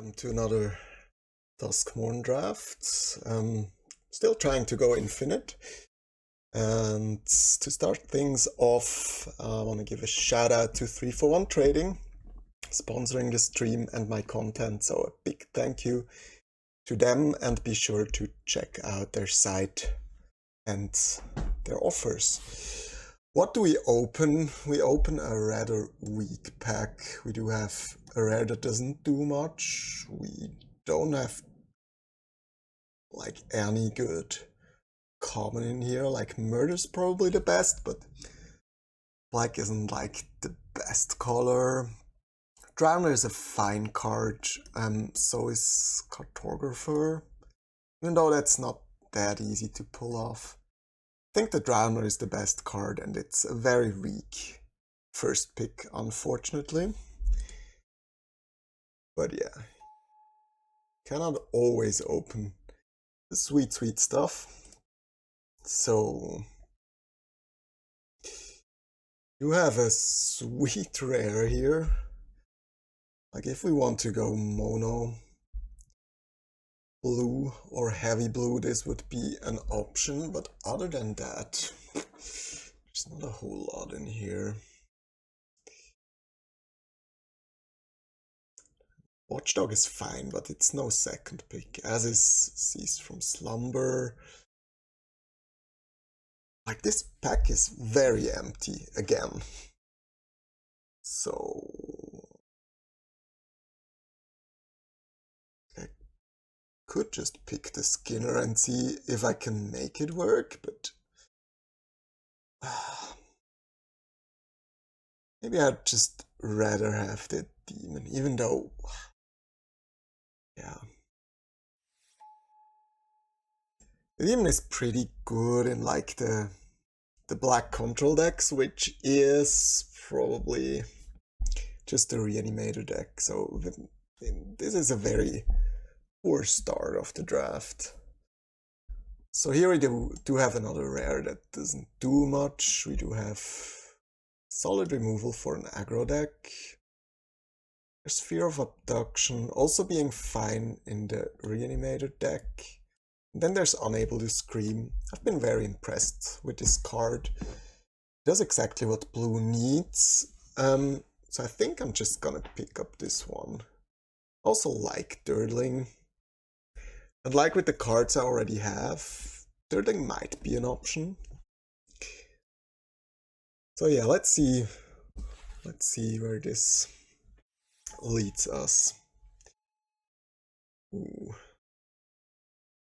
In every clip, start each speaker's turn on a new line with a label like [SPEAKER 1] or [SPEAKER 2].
[SPEAKER 1] welcome to another Duskmourn draft. Still trying to go infinite. And to start things off, I want to give a shout out to 341 Trading, sponsoring the stream and my content. So a big thank you to them, and be sure to check out their site and their offers. What do we open? We open a rather weak pack. We do have a rare that doesn't do much. We don't have like any good common in here. Like Murder's probably the best, but black isn't like the best color. Drowner is a fine card, so is Cartographer, even though that's not that easy to pull off. I think the Drowner is the best card, and it's a very weak first pick, unfortunately. But yeah, cannot always open the sweet stuff. So you have a sweet rare here. Like if we want to go mono blue or heavy blue, this would be an option, but other than that, there's not a whole lot in here. Watchdog is fine, but it's no second pick, as is Ceased from Slumber. Like this pack is very empty again. So I could just pick the Skinner and see if I can make it work, but maybe I'd just rather have the demon, even though, yeah. The demon is pretty good in like the black control decks, which is probably just a reanimator deck. So this is a very poor start of the draft. So here we do have another rare that doesn't do much. We do have solid removal for an aggro deck. There's Fear of Abduction also being fine in the reanimator deck. And then there's Unable to Scream. I've been very impressed with this card. It does exactly what blue needs. So I think I'm just gonna pick up this one. Also like Dirtling. And like with the cards I already have, Dirtling might be an option. So yeah, let's see where this leads us. Ooh.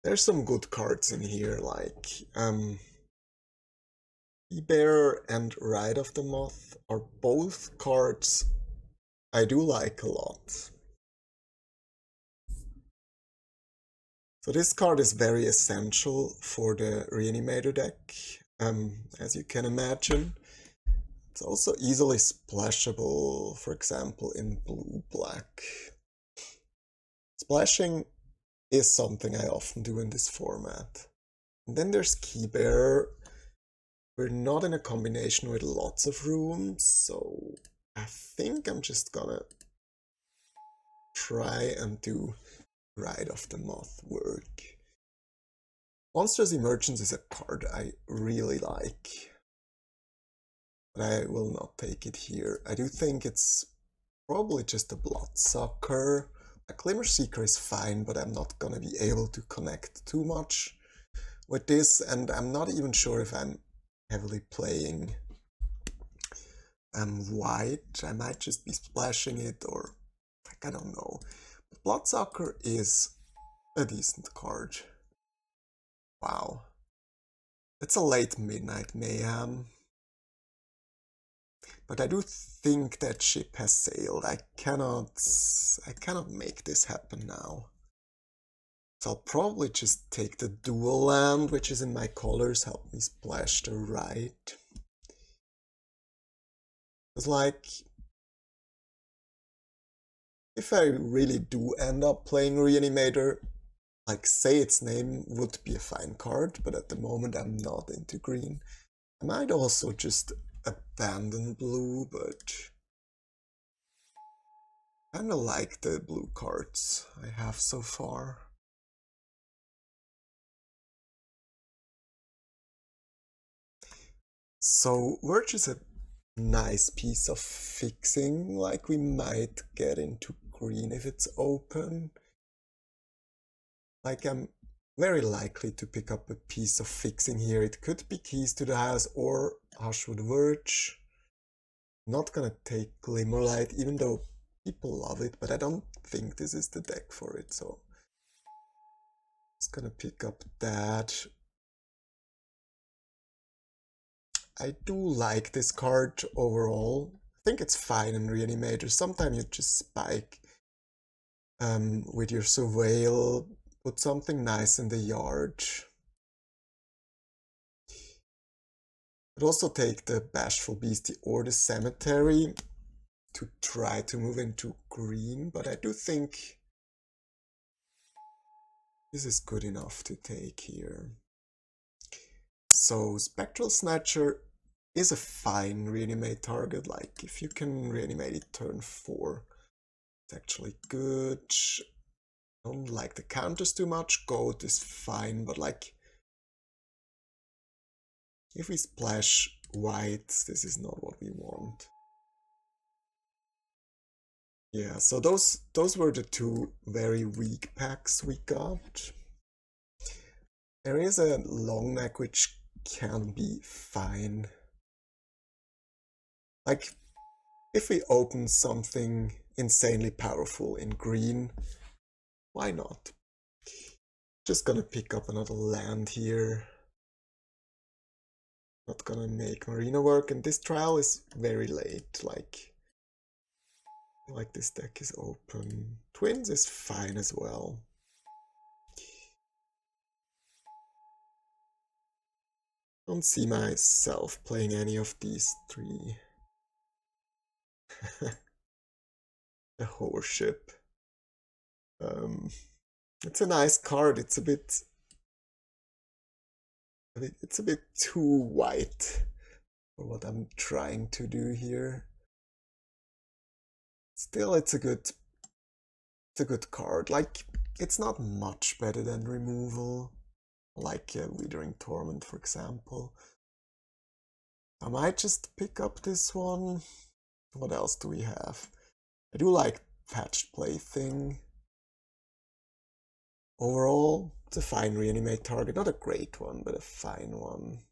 [SPEAKER 1] There's some good cards in here, like E-Bearer and Ride of the Moth are both cards I do like a lot. So this card is very essential for the Reanimator deck, as you can imagine. It's also easily splashable, for example, in blue-black. Splashing is something I often do in this format. And then there's Keybearer. We're not in a combination with lots of rooms, so I think I'm just gonna try and do Ride of the Moth work. Monstrous Emergence is a card I really like, but I will not take it here. I do think it's probably just a Bloodsucker. A Glimmer Seeker is fine, but I'm not gonna be able to connect too much with this, and I'm not even sure if I'm heavily playing white. I might just be splashing it, or like, I don't know. But Bloodsucker is a decent card. Wow. It's a late Midnight Mayhem. But I do think that ship has sailed. I cannot make this happen now. So I'll probably just take the dual land, which is in my colors, help me splash the right. It's like, if I really do end up playing Reanimator, like Say Its Name would be a fine card, but at the moment I'm not into green. I might also just abandon blue, but kinda like the blue cards I have so far. So Verge is a nice piece of fixing, like we might get into green if it's open. Like I'm very likely to pick up a piece of fixing here. It could be keys to the house or Hushwood Verge. Not gonna take Glimmerlight, even though people love it, but I don't think this is the deck for it, so just gonna pick up that. I do like this card overall. I think it's fine in Reanimator. Sometimes you just spike with your Surveil, put something nice in the yard. But also take the Bashful Beastie or the Cemetery to try to move into green, but I do think this is good enough to take here. So Spectral Snatcher is a fine reanimate target. Like if you can reanimate it turn 4, it's actually good. I don't like the counters too much. Goat is fine, but like if we splash white, this is not what we want. Yeah, so those were the two very weak packs we got. There is a long neck which can be fine. Like if we open something insanely powerful in green, why not? Just gonna pick up another land here. Not gonna make Marina work, and this trial is very late. Like this deck is open. Twins is fine as well. Don't see myself playing any of these three. The Horship. It's a nice card. It's a bit too white for what I'm trying to do here. Still, it's a good card. Like it's not much better than removal, like Withering Torment, for example. I might just pick up this one. What else do we have? I do like Patched Plaything. Overall, it's a fine reanimate target. Not a great one, but a fine one.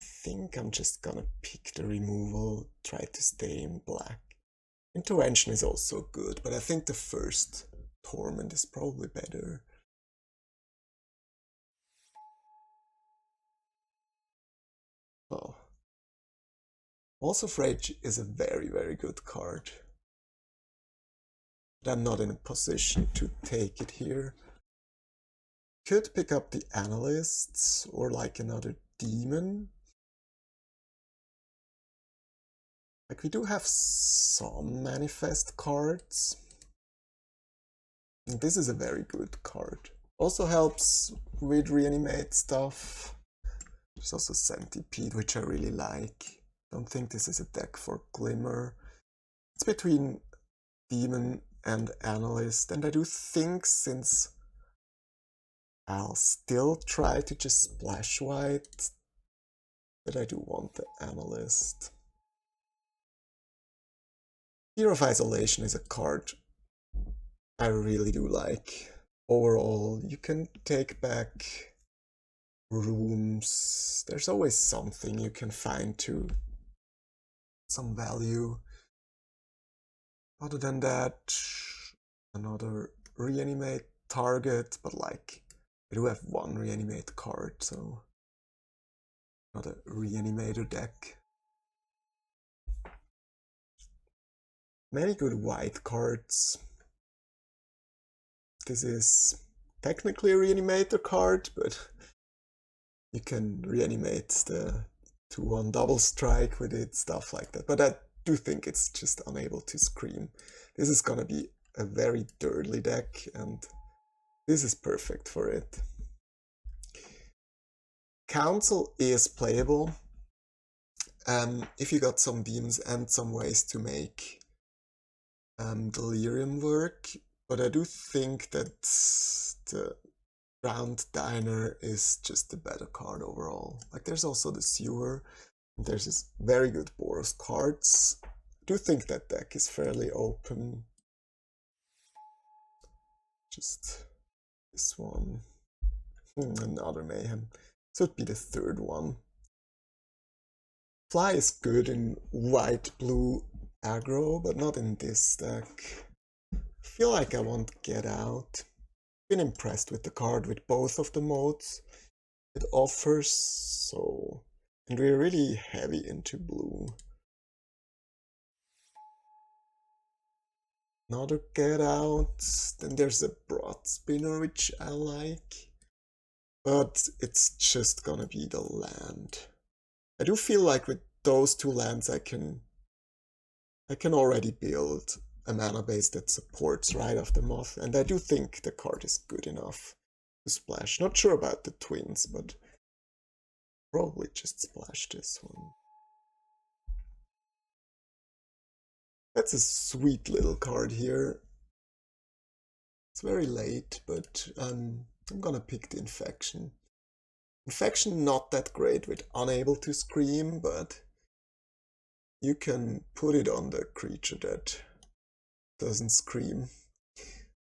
[SPEAKER 1] I think I'm just gonna pick the removal, try to stay in black. Intervention is also good, but I think the first Torment is probably better. Oh. Walls of Rage is a very, very good card. But I'm not in a position to take it here. Could pick up the Analysts or like another Demon. Like we do have some Manifest cards. And this is a very good card. Also helps with reanimate stuff. There's also Centipede, which I really like. Don't think this is a deck for Glimmer. It's between Demon and Analyst, and I do think since I'll still try to just splash white, that I do want the Analyst. Fear of Isolation is a card I really do like. Overall, you can take back rooms. There's always something you can find to some value. Other than that, another reanimate target, but like I do have one reanimate card, so not a reanimator deck. Many good white cards. This is technically a reanimator card, but you can reanimate the 2-1 double strike with it, stuff like that. But I do think it's just unable to scream. This is gonna be a very dirty deck, and this is perfect for it. Council is playable if you got some demons and some ways to make Delirium work, but I do think that the Round Diner is just a better card overall. Like there's also the Sewer, and there's this very good Boros cards. I do think that deck is fairly open. Just this one. Another Mayhem. So it'd be the third one. Fly is good in white-blue aggro, but not in this deck. I feel like I want Get Out. Been impressed with the card with both of the modes it offers, so... And we're really heavy into blue. Another Get Out. Then there's a Broad Spinner, which I like. But it's just gonna be the land. I do feel like with those two lands I can already build a mana base that supports Ride of the Moth, and I do think the card is good enough to splash. Not sure about the twins, but probably just splash this one. That's a sweet little card here. It's very late, but I'm gonna pick the Infection. Infection not that great with Unable to Scream, but you can put it on the creature that doesn't scream,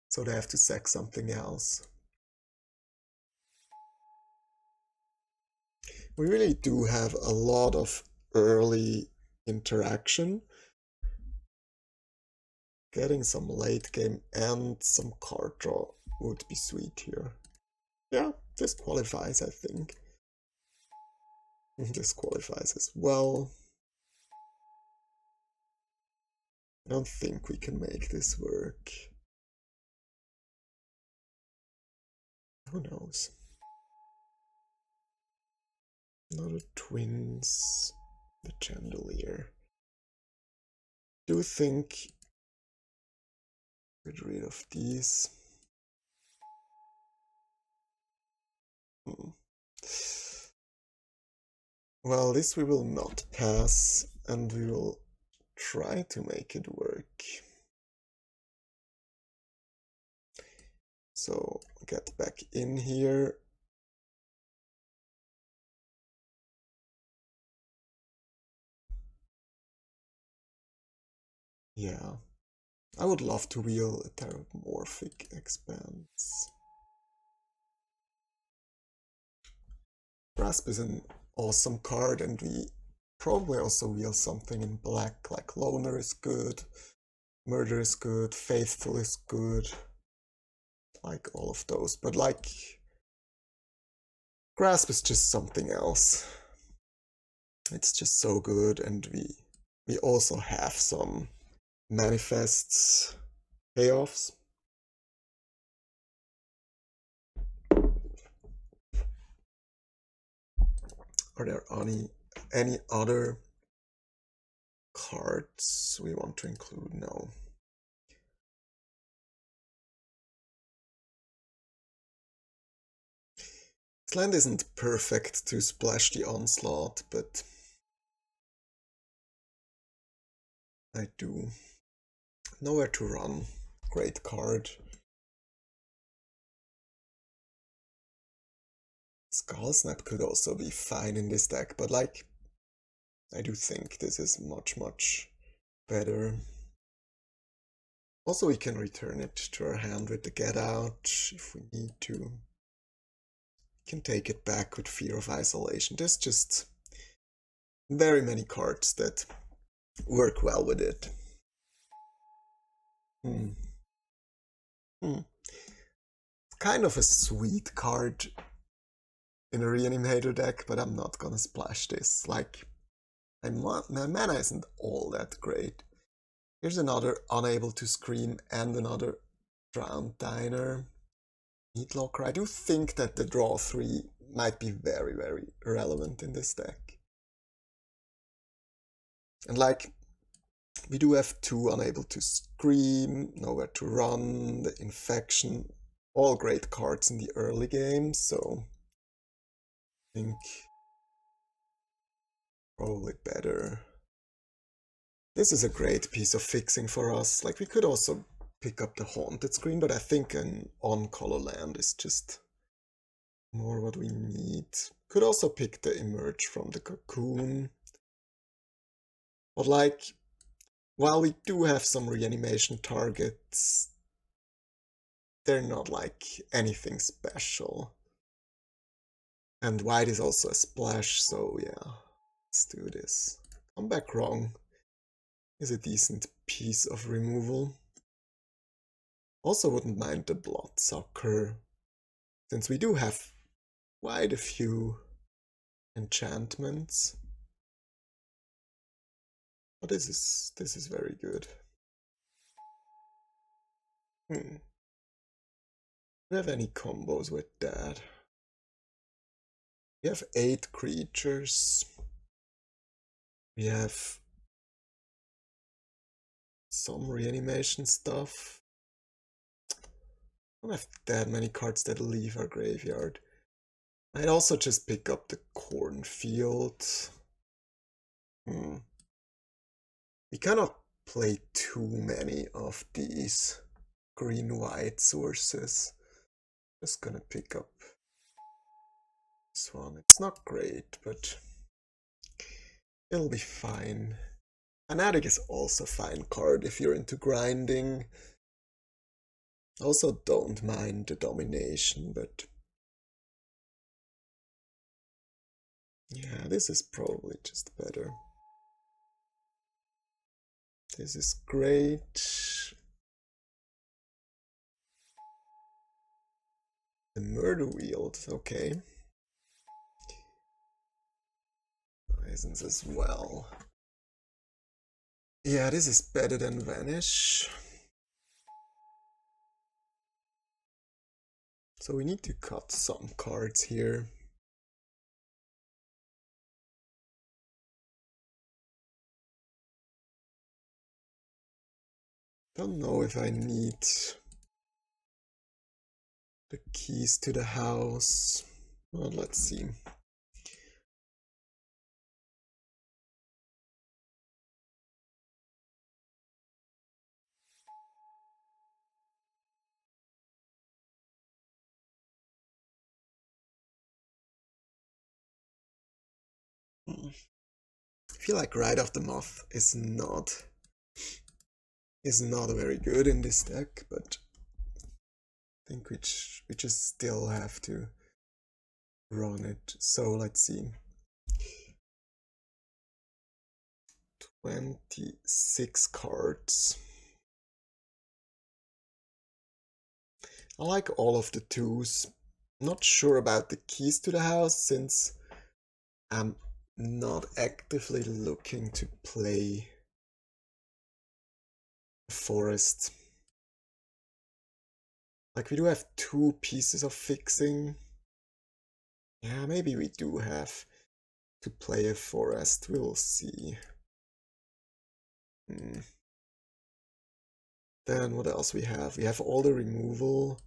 [SPEAKER 1] so they have to sack something else. We really do have a lot of early interaction. Getting some late game and some card draw would be sweet here. Yeah, this qualifies, I think. This qualifies as well. I don't think we can make this work. Who knows? Another twins. The chandelier. Do think get rid of these. Well, this we will not pass, and we will try to make it work. So get back in here. Yeah, I would love to wheel a Terramorphic Expanse. Grasp is an awesome card, and we probably also wheel something in black, like Loner is good, Murder is good, Faithful is good, like all of those, but like Grasp is just something else. It's just so good, and we also have some manifests payoffs. Are there any other cards we want to include? No. This land isn't perfect to splash the Onslaught, but I do. Nowhere to Run. Great card. Skullsnap could also be fine in this deck, but like, I do think this is much, much better. Also, we can return it to our hand with the Get Out if we need to. We can take it back with Fear of Isolation. There's just very many cards that work well with it. Kind of a sweet card in a Reanimator deck, but I'm not gonna splash this. Like, my mana isn't all that great. Here's another Unable to Scream and another Drowned Diner. Meatlocker. I do think that the draw 3 might be very, very relevant in this deck. And like, we do have 2 Unable to Scream, Nowhere to Run, the Infection, all great cards in the early game, so I think probably better This is a great piece of fixing for us. Like, we could also pick up the Haunted screen, but I think an on-color land is just more what we need. Could also pick the Emerge from the Cocoon. But like, while we do have some reanimation targets, they're not like anything special. And white is also a splash, so yeah, let's do this. Come back wrong is a decent piece of removal. Also wouldn't mind the Bloodsucker, since we do have quite a few enchantments. But this is very good. Do we have any combos with that? We have 8 creatures. We have some reanimation stuff. I don't have that many cards that leave our graveyard. I'd also just pick up the Cornfield. We cannot play too many of these green-white sources. Just gonna pick up this one. It's not great, but it'll be fine. Fanatic is also a fine card if you're into grinding. Also don't mind the domination, but yeah, this is probably just better. This is great. The Murder Wield, okay. License as well. Yeah, this is better than Vanish. So we need to cut some cards here. Don't know if I need the keys to the house. Well, let's see. I feel like Ride of the Moth is not very good in this deck, but I think we just still have to run it. So let's see. 26 cards. I like all of the 2s. Not sure about the keys to the house since I'm not actively looking to play a forest. Like, we do have 2 pieces of fixing. Yeah, maybe we do have to play a forest. We'll see. Then what else we have? We have all the removal.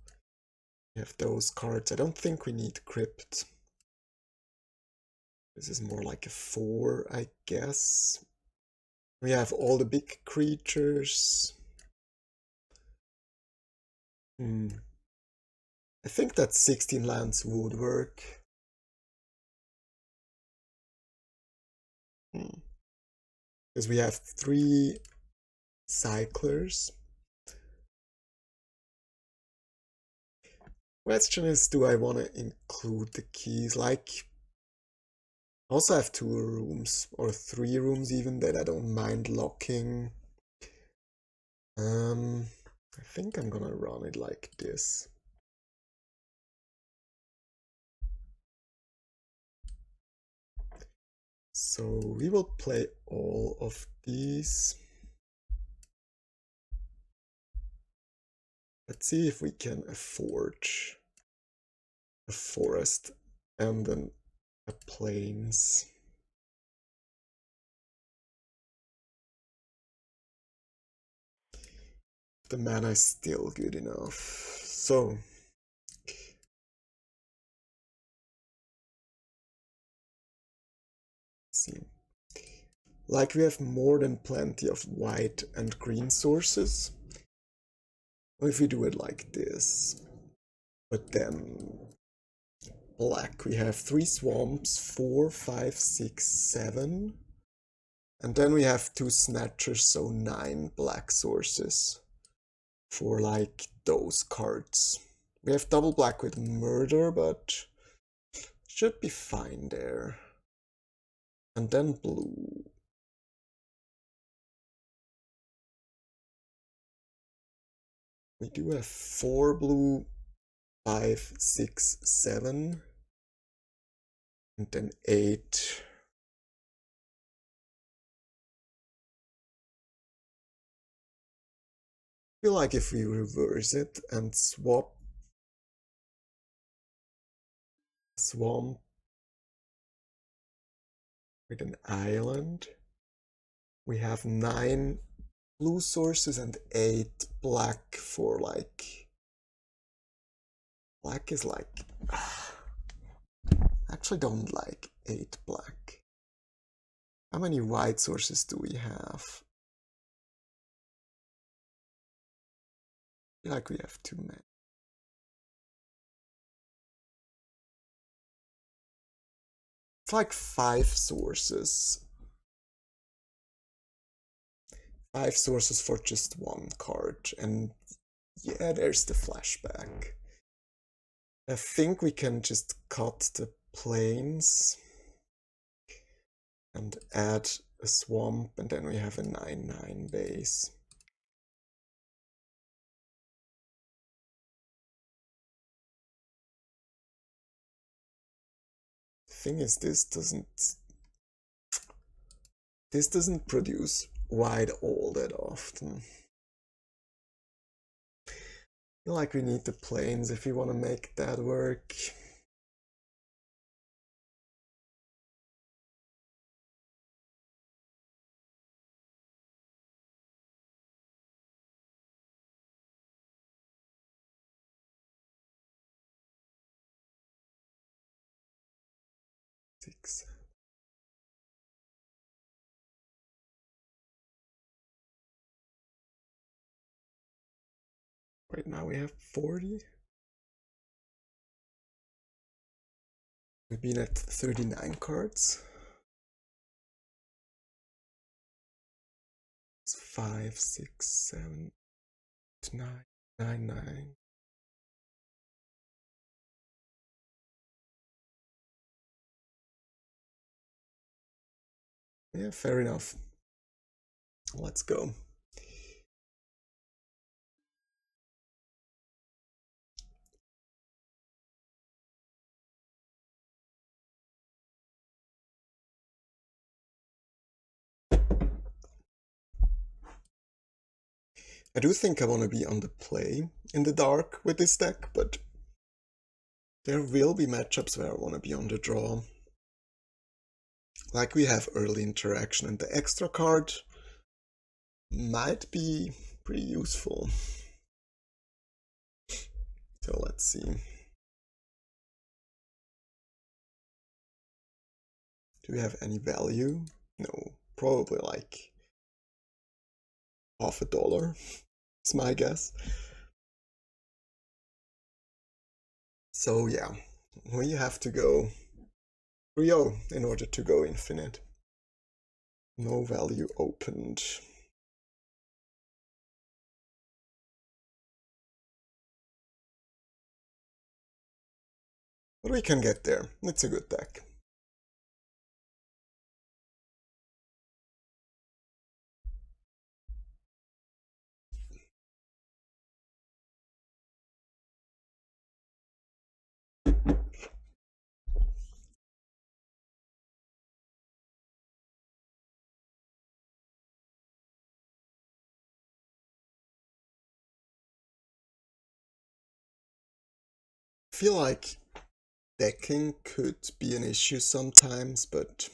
[SPEAKER 1] We have those cards. I don't think we need Crypt. This is more like a 4, I guess. We have all the big creatures. I think that 16 lands would work. Because we have 3 cyclers. Question is, do I want to include the keys? Like, I also have 2 rooms, or 3 rooms even, that I don't mind locking. I think I'm gonna run it like this. So we will play all of these. Let's see if we can afford a forest and then a plains. The mana is still good enough. So let's see. like we have more than plenty of white and green sources. If we do it like this, but then black, we have 3 swamps, 4, 5, 6, 7. And then we have 2 snatchers, so 9 black sources for like those cards. We have double black with murder, but should be fine there. And then blue. We do have 4 blue, 5, 6, 7, and then 8. I feel like if we reverse it and swamp with an island, we have 9 blue sources and 8 black for like... Black is like... I actually don't like 8 black. How many white sources do we have? I feel like we have too many. It's like 5 sources. 5 sources for just 1 card. And yeah, there's the flashback. I think we can just cut the plains and add a swamp, and then we have a 9/9 base. The thing is, this doesn't produce white all that often. I feel like we need the plains if we want to make that work. Six. Right now we have 40. We've been at 39 cards. It's 5, 6, 7, 9, 9, 9. Yeah, fair enough. Let's go. I do think I want to be on the play in the dark with this deck, but there will be matchups where I want to be on the draw. Like we have early interaction, and the extra card might be pretty useful. So let's see. Do we have any value? No, probably like $50. It's my guess. So yeah, we have to go 3-0 in order to go infinite. No value opened. But we can get there. It's a good deck. I feel like decking could be an issue sometimes, but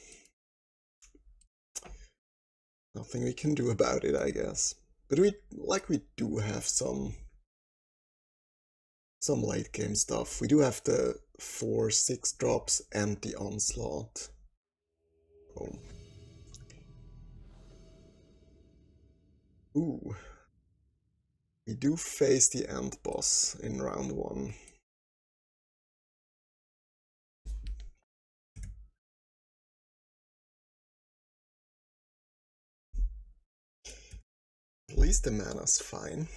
[SPEAKER 1] nothing we can do about it, I guess. But we do have some late game stuff. We do have the 4/6 drops and the onslaught. Oh. Ooh. We do face the end boss in round 1. At least the mana's fine.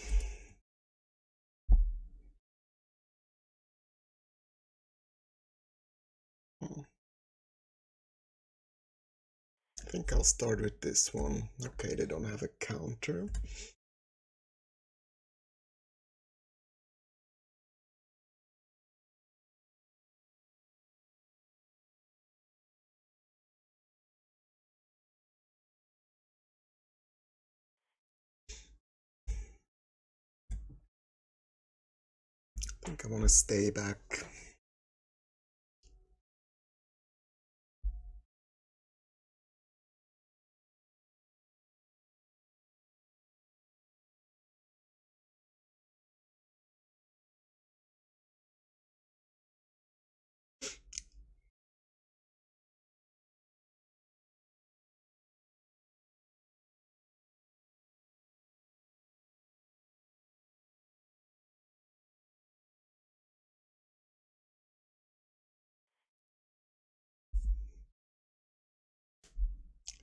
[SPEAKER 1] I think I'll start with this one. Okay, they don't have a counter. I think I want to stay back.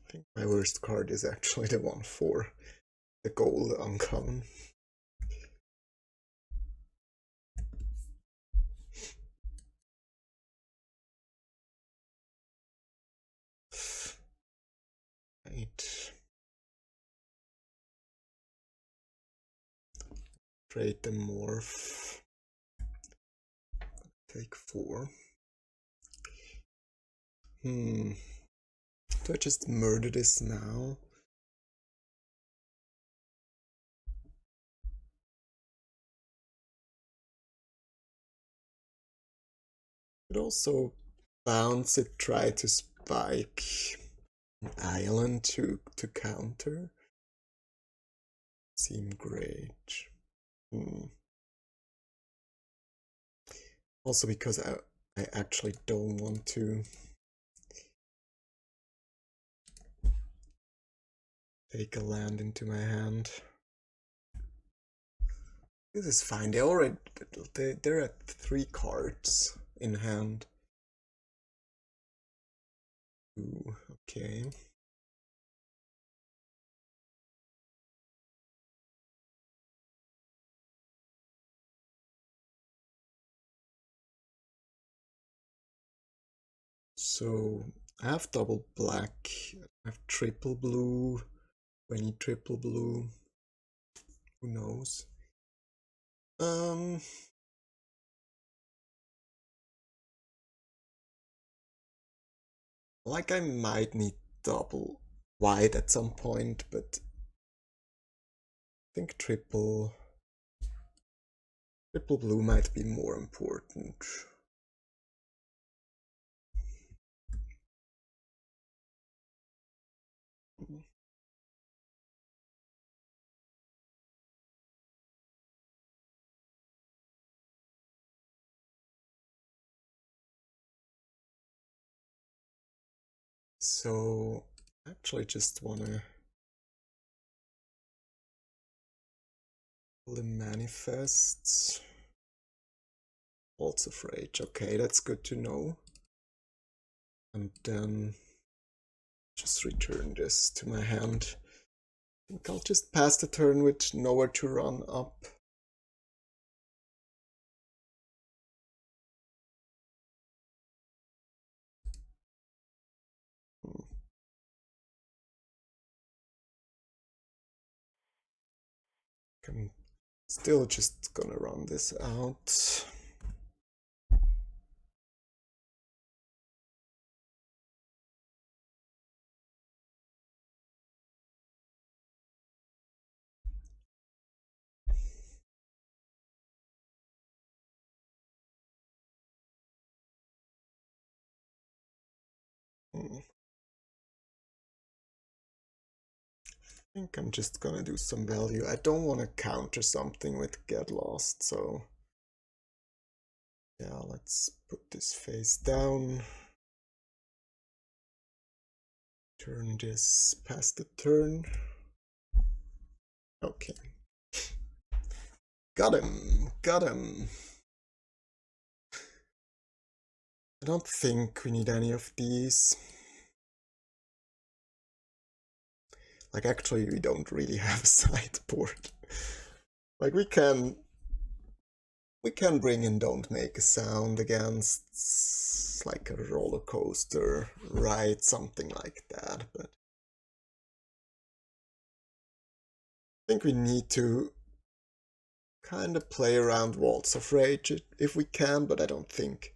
[SPEAKER 1] I think my worst card is actually the one for the gold uncommon. Right. Trade the morph. Take 4. Do I just murder this now? Could also bounce it, try to spike an island to counter. Seem great. Also because I actually don't want to take a land into my hand. This is fine. They're at 3 cards in hand. Ooh, okay. So I have double black, I have triple blue, 20 triple blue. Who knows? Like I might need double white at some point, but I think triple blue might be more important. So I actually just wanna pull the manifests. Waltz of Rage, okay, that's good to know. And then just return this to my hand. I think I'll just pass the turn with nowhere to run up. I'm still just gonna run this out. I think I'm just gonna do some value. I don't want to counter something with Get Lost, so yeah, let's put this face down. Turn this past the turn. Okay. Got him. Got him. I don't think we need any of these. Like, actually, we don't really have a sideboard. Like, we can bring in Don't Make a Sound against like a roller coaster ride, something like that, but I think we need to kind of play around Waltz of Rage if we can, but I don't think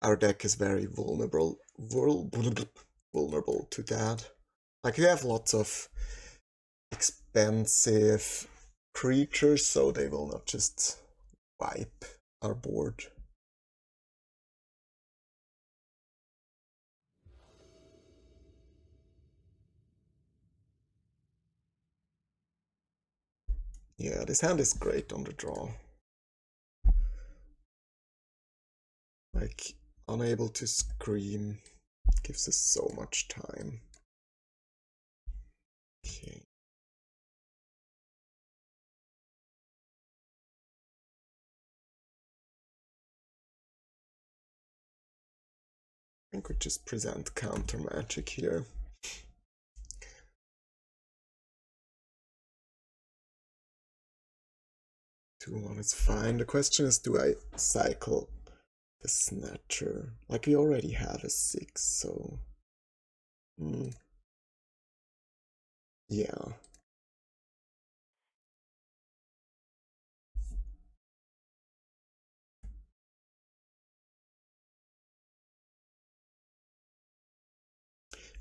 [SPEAKER 1] our deck is very vulnerable to that. Like, we have lots of expensive creatures, so they will not just wipe our board. Yeah, this hand is great on the draw. Like, unable to scream gives us so much time. Okay. I think we just present counter magic here. 2-1 is fine. The question is, do I cycle the Snatcher? Like, we already have a 6, so... yeah.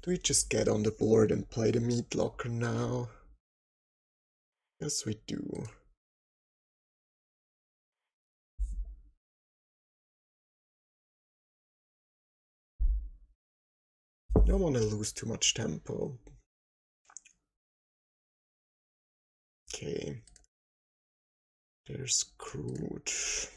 [SPEAKER 1] Do we just get on the board and play the Meat Locker now? Yes, we do. Don't want to lose too much tempo. Okay. There's Scrooge.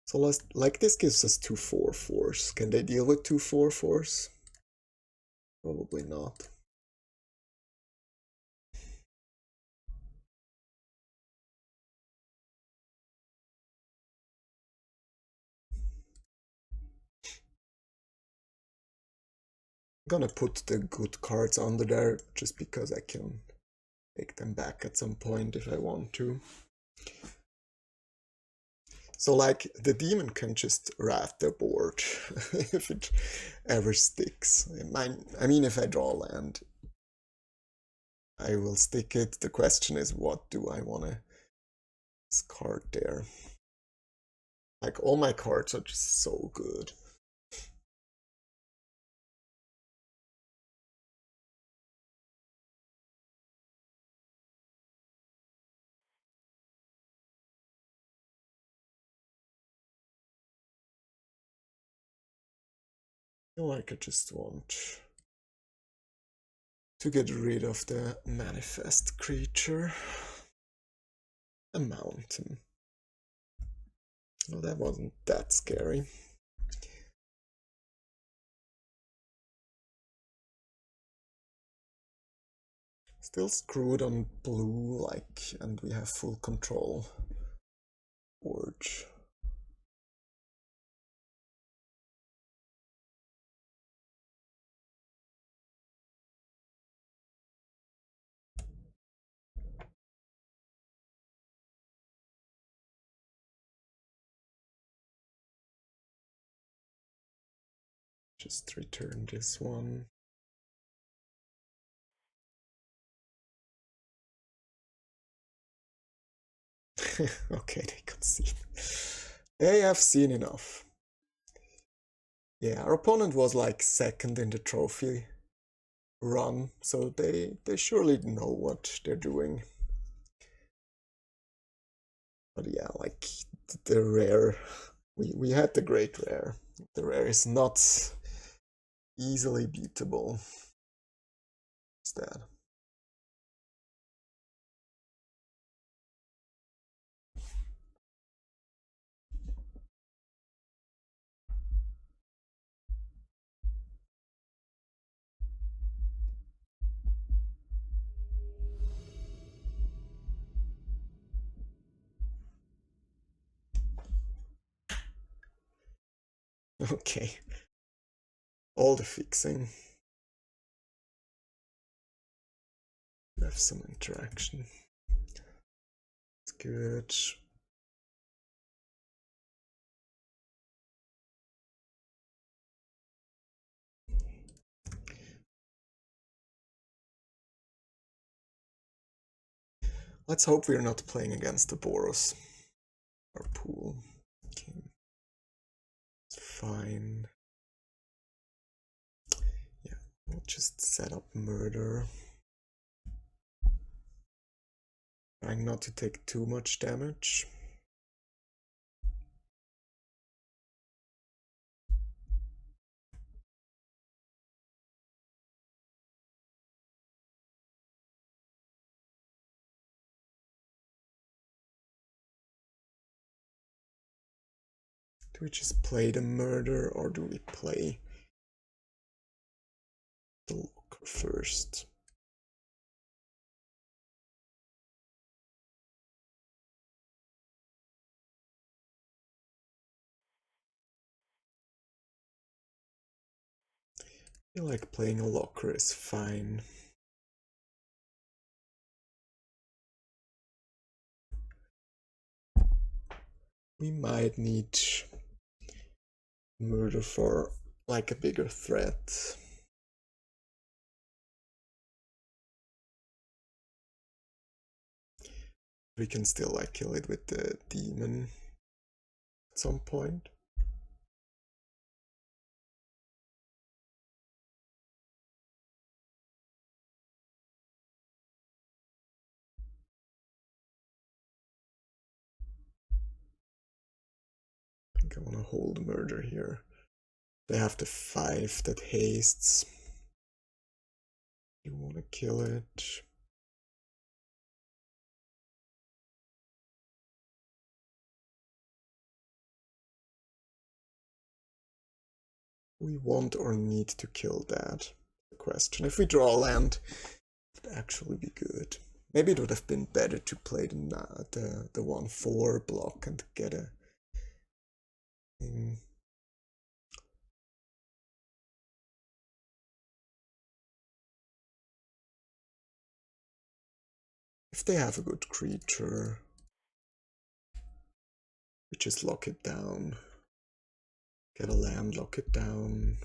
[SPEAKER 1] So like this gives us 2 4/4s. Can they deal with 2 4/4s? Probably not. I'm gonna put the good cards under there just because I can take them back at some point if I want to. So like the demon can just rat the board if it ever sticks. I mean, if I draw land, I will stick it. The question is, what do I want to discard there? Like, all my cards are just so good. Like, I just want to get rid of the manifest creature. A mountain. Oh, that wasn't that scary. Still screwed on blue, like, and we have full control. Forge. Just return this one. Okay, they could see. They have seen enough. Yeah, our opponent was like second in the trophy run, so they surely know what they're doing. But yeah, like the rare, we had the great rare. The rare is not easily beatable. What's that? Okay. All the fixing. We have some interaction. It's good. Let's hope we're not playing against the Boros. Our pool. Okay. It's fine. Yeah, we'll just set up murder. Trying not to take too much damage. Do we just play the murder or do we play the locker first? I feel like playing a locker is fine. We might need murder for like a bigger threat. We can still like kill it with the demon at some point. I think I want to hold murder here. They have the 5 that hastes. You want to kill it. We want or need to kill that. The question. If we draw land, it would actually be good. Maybe it would have been better to play the 1/4 block and get a thing. If they have a good creature, we just lock it down. Get a land, lock it down.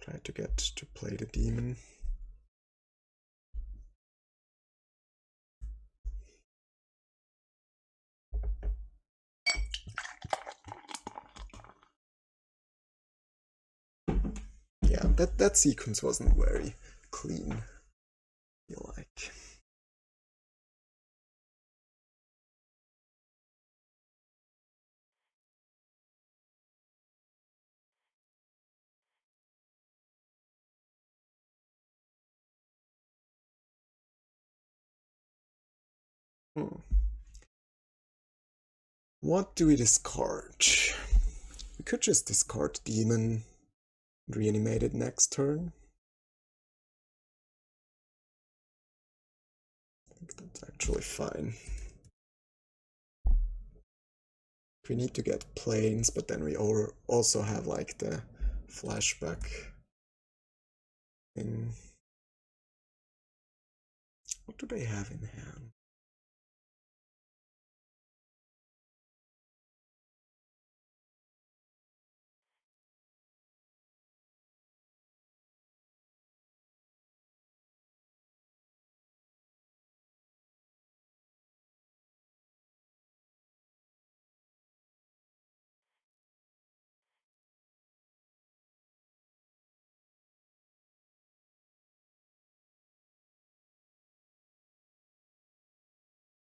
[SPEAKER 1] Try to get to play the demon. Yeah, that sequence wasn't very clean, I feel like. What do we discard? We could just discard demon, reanimate it next turn. I think that's actually fine. We need to get planes, but then we also have like the flashback thing. What do they have in hand?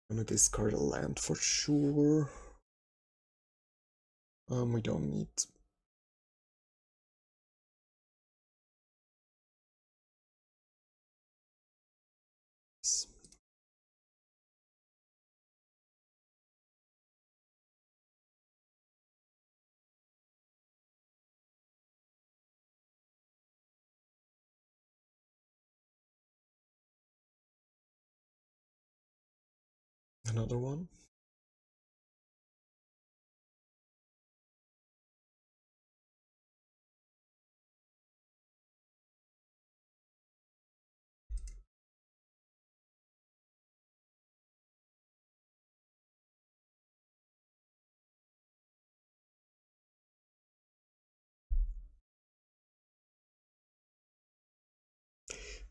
[SPEAKER 1] I'm gonna discard a land for sure. We don't need. Another one.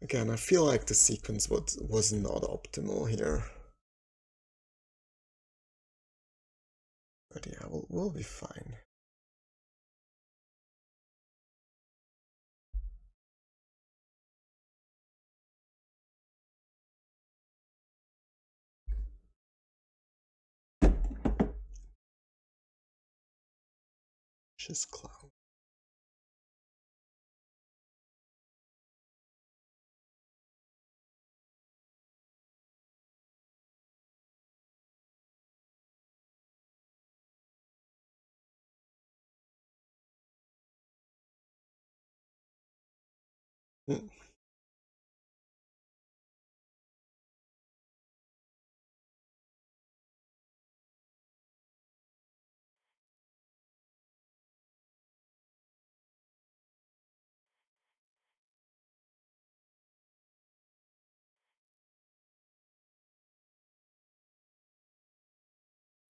[SPEAKER 1] Again, I feel like the sequence was not optimal here. But yeah, we'll be fine. Just clown. Hmm.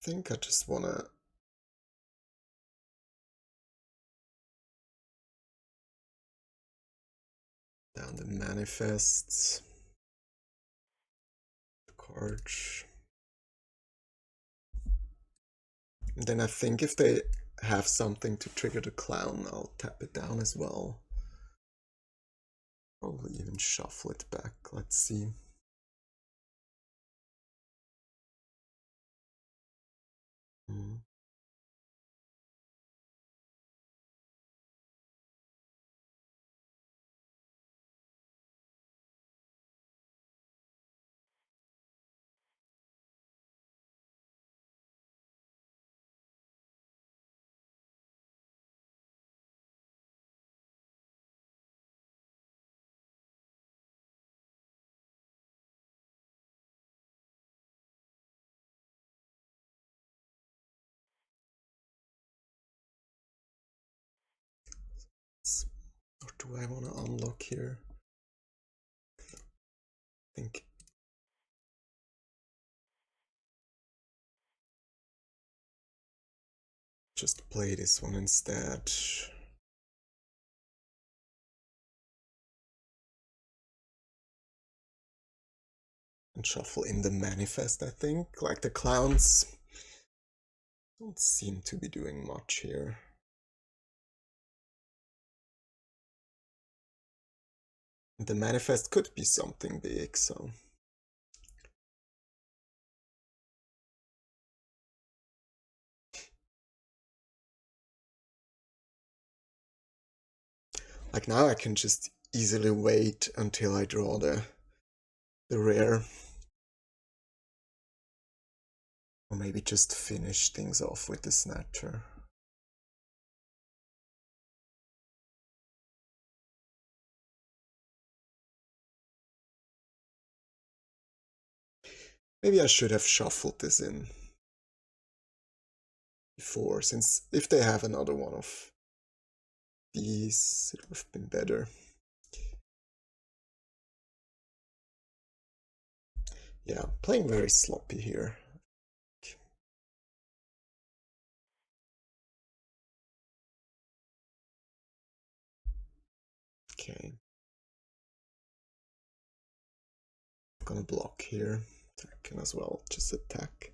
[SPEAKER 1] I think I just wanna down the manifests, the cards. And then I think if they have something to trigger the clown, I'll tap it down as well. Probably even shuffle it back. Let's see. Hmm. Or do I want to unlock here? I think just play this one instead. And shuffle in the manifest, I think. Like the clowns don't seem to be doing much here. The manifest could be something big, so. Like now I can just easily wait until I draw the rare. Or maybe just finish things off with the snatcher. Maybe I should have shuffled this in before, since if they have another one of these, it would have been better. Yeah, playing very sloppy here. Okay. I'm gonna block here. I can as well just attack.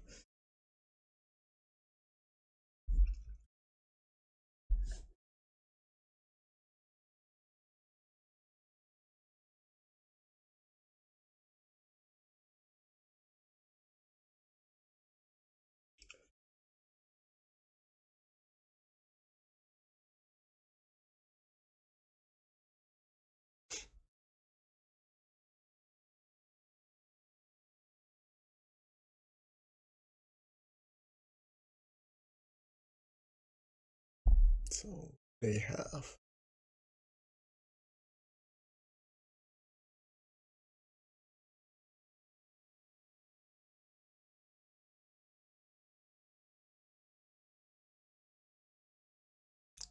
[SPEAKER 1] So they have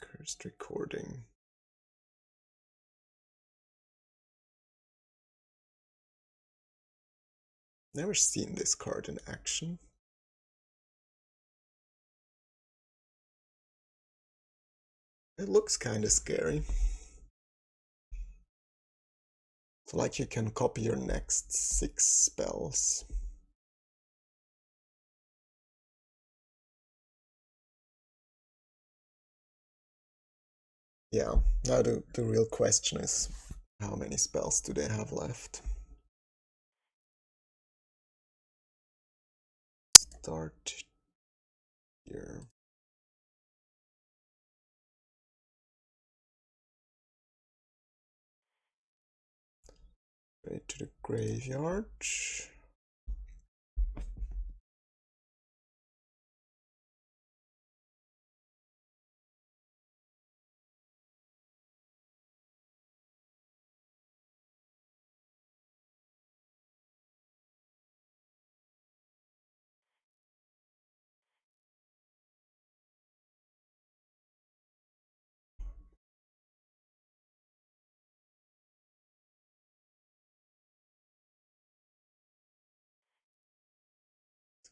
[SPEAKER 1] cursed recording. Never seen this card in action. It looks kind of scary. So like you can copy your next 6 spells. Yeah, now the real question is, how many spells do they have left? Start here. Straight to the graveyard.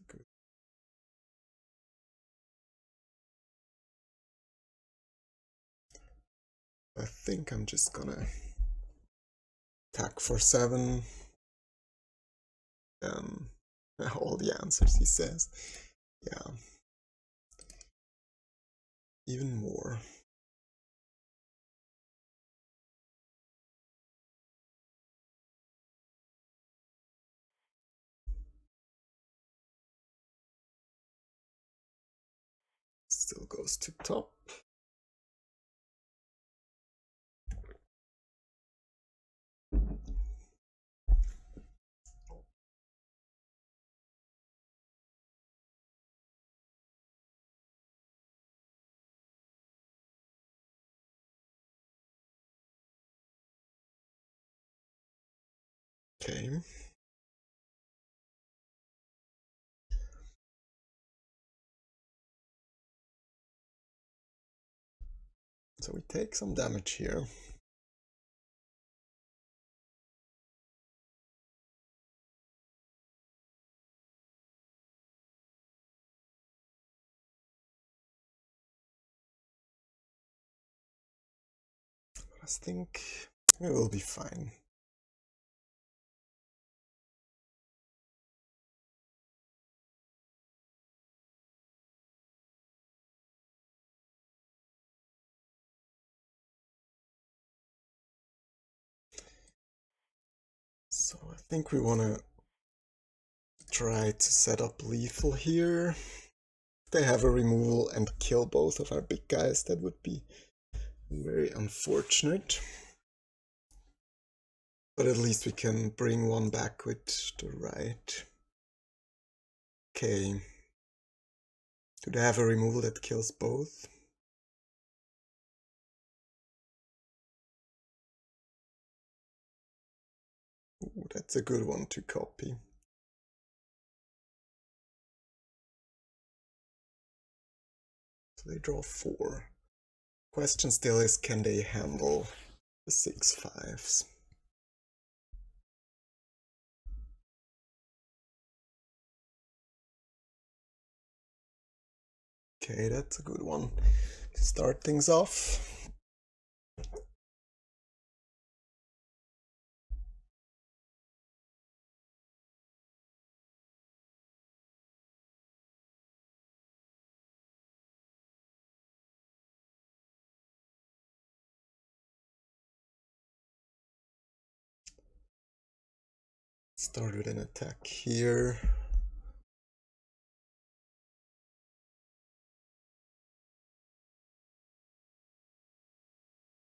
[SPEAKER 1] Good. I think I'm just gonna attack for 7. All the answers, he says. Yeah. Even more. Still goes to top. Okay. So we take some damage here. I think we will be fine. So I think we want to try to set up lethal here. If they have a removal and kill both of our big guys, that would be very unfortunate. But at least we can bring one back with the right. Okay. Do they have a removal that kills both? Ooh, that's a good one to copy. So they draw 4. Question still is, can they handle the 6/5s? Okay, that's a good one to start things off. Start with an attack here.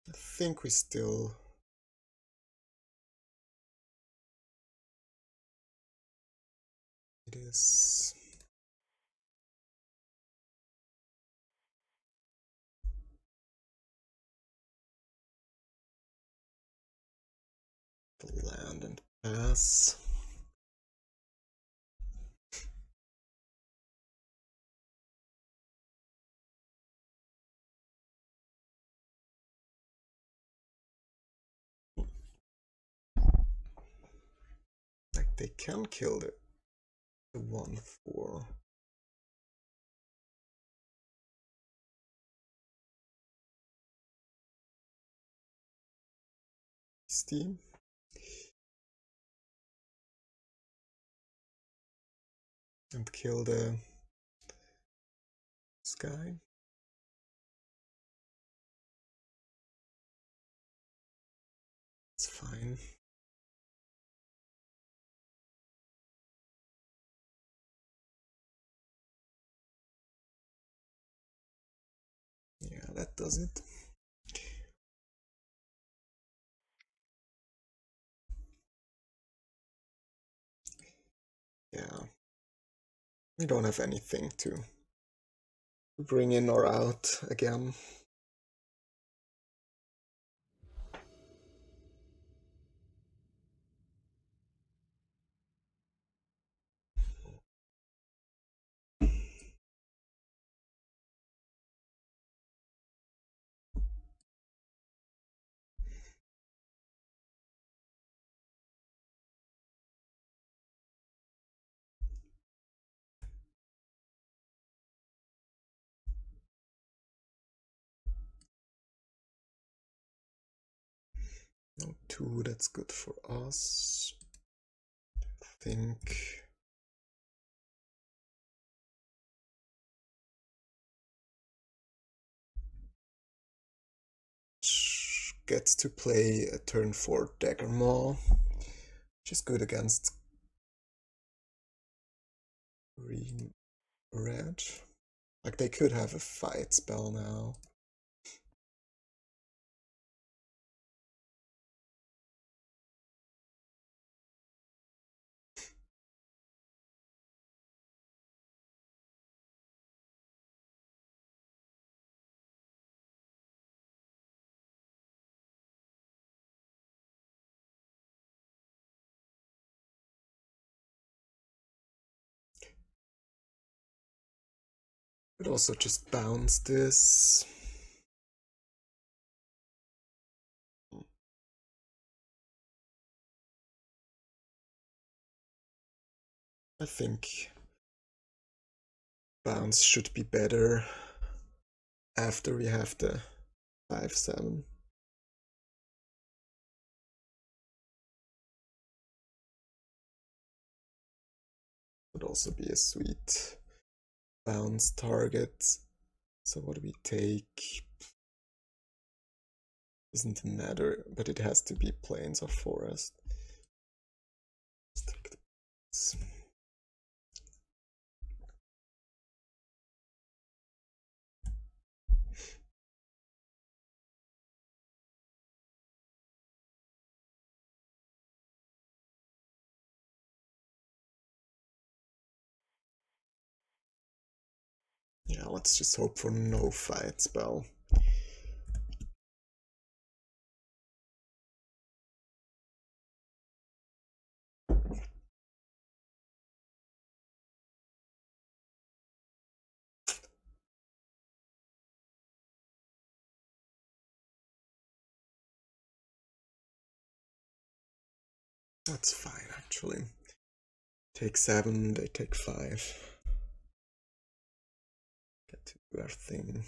[SPEAKER 1] I think we still... It is... The land and pass. Like they can kill the 1/4. Steam. And kill this guy. It's fine. Yeah, that does it. Yeah. We don't have anything to bring in or out again. No 2, that's good for us. I think. Gets to play a turn 4 Dagger Maw, which is good against green red. Like they could have a fight spell now. Could also just bounce this. I think bounce should be better after we have the 5/7. Would also be a sweet bounce target. So what do we take? Doesn't matter, but it has to be plains or forest. Let's take this. Yeah, let's just hope for no fight spell. That's fine, actually. Take 7, they take 5. Get to do our thing.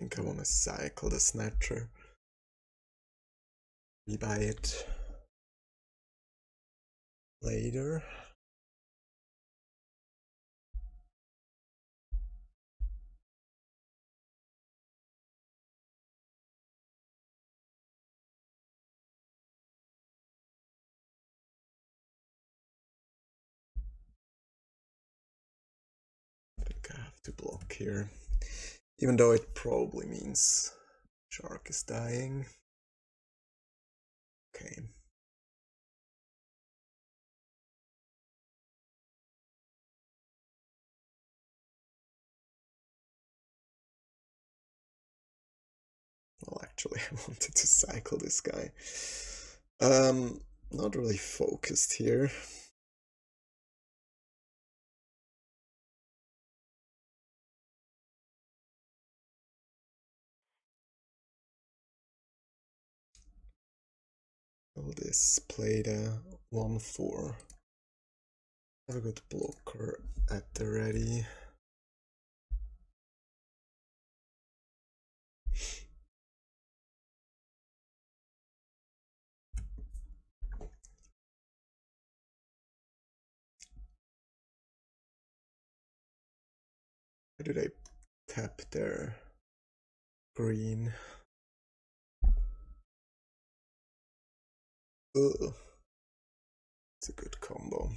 [SPEAKER 1] I think I want to cycle the Snatcher. We buy it later. to block here. Even though it probably means shark is dying. Okay. Well, actually, I wanted to cycle this guy. Not really focused here. Will this play the 1-4? Have a good blocker at the ready. Why do they tap their green? Ugh. It's a good combo.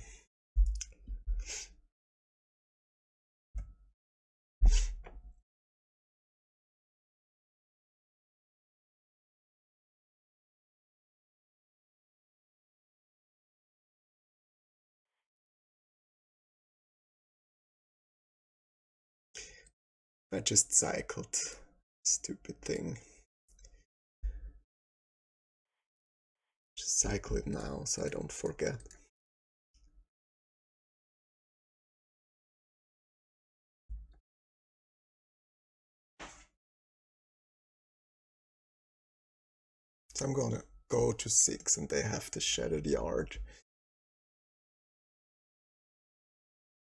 [SPEAKER 1] I just cycled. Stupid thing. Just cycle it now so I don't forget. So I'm gonna go to 6 and they have to shatter the yard.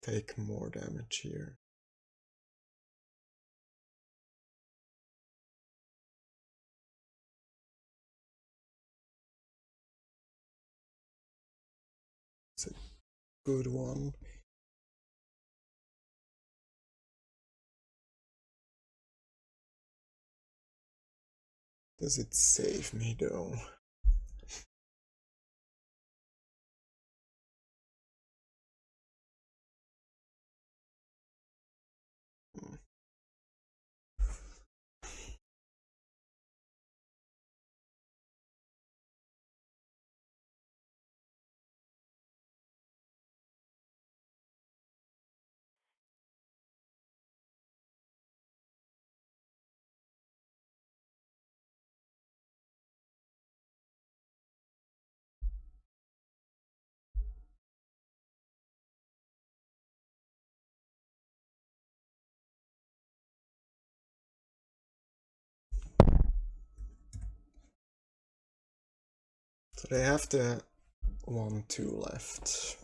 [SPEAKER 1] Take more damage here. It's a good one. Does it save me though? So they have the 1-2 left.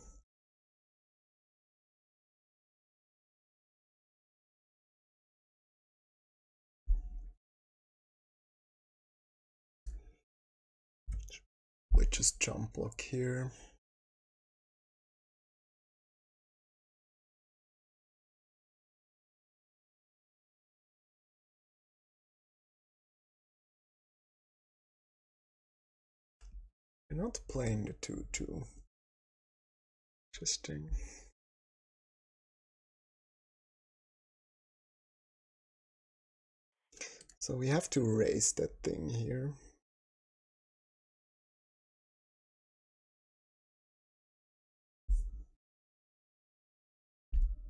[SPEAKER 1] We just jump block here. You're not playing the 2-2. Interesting. So we have to raise that thing here.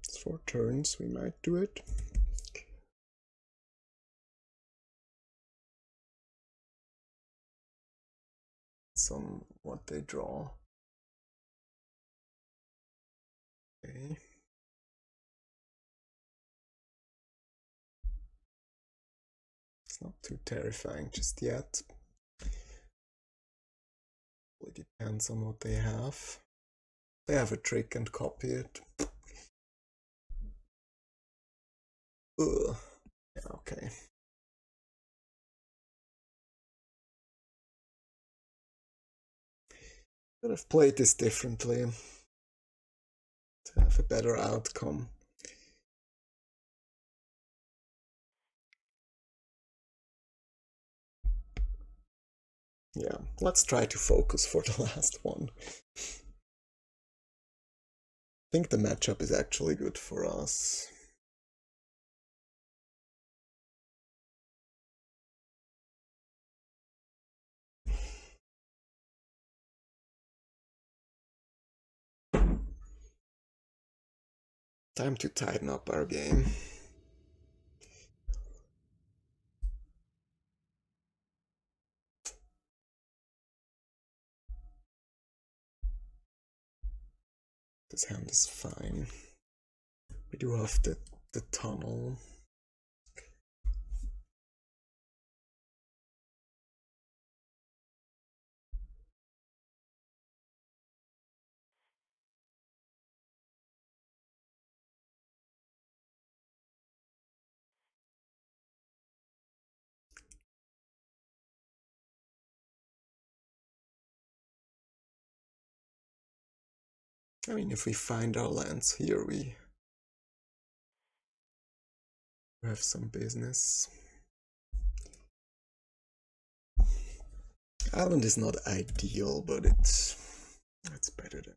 [SPEAKER 1] It's 4 turns, we might do it. Some what they draw. Okay. It's not too terrifying just yet. It depends on what they have. They have a trick and copy it. Ugh. Yeah, okay. Could have played this differently to have a better outcome. Yeah, let's try to focus for the last one. I think the matchup is actually good for us. Time to tighten up our game. This hand is fine. We do have the tunnel. I mean, if we find our lands here, we have some business. Island is not ideal, but it's better than.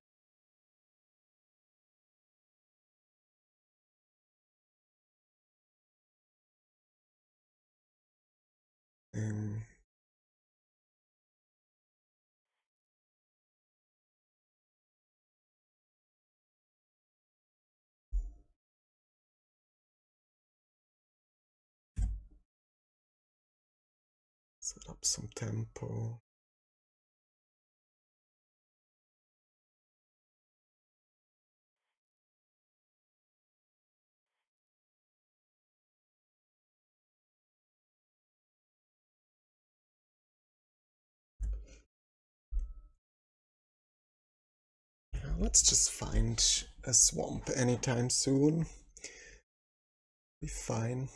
[SPEAKER 1] Set up some tempo. Let's just find a swamp anytime soon. Be fine.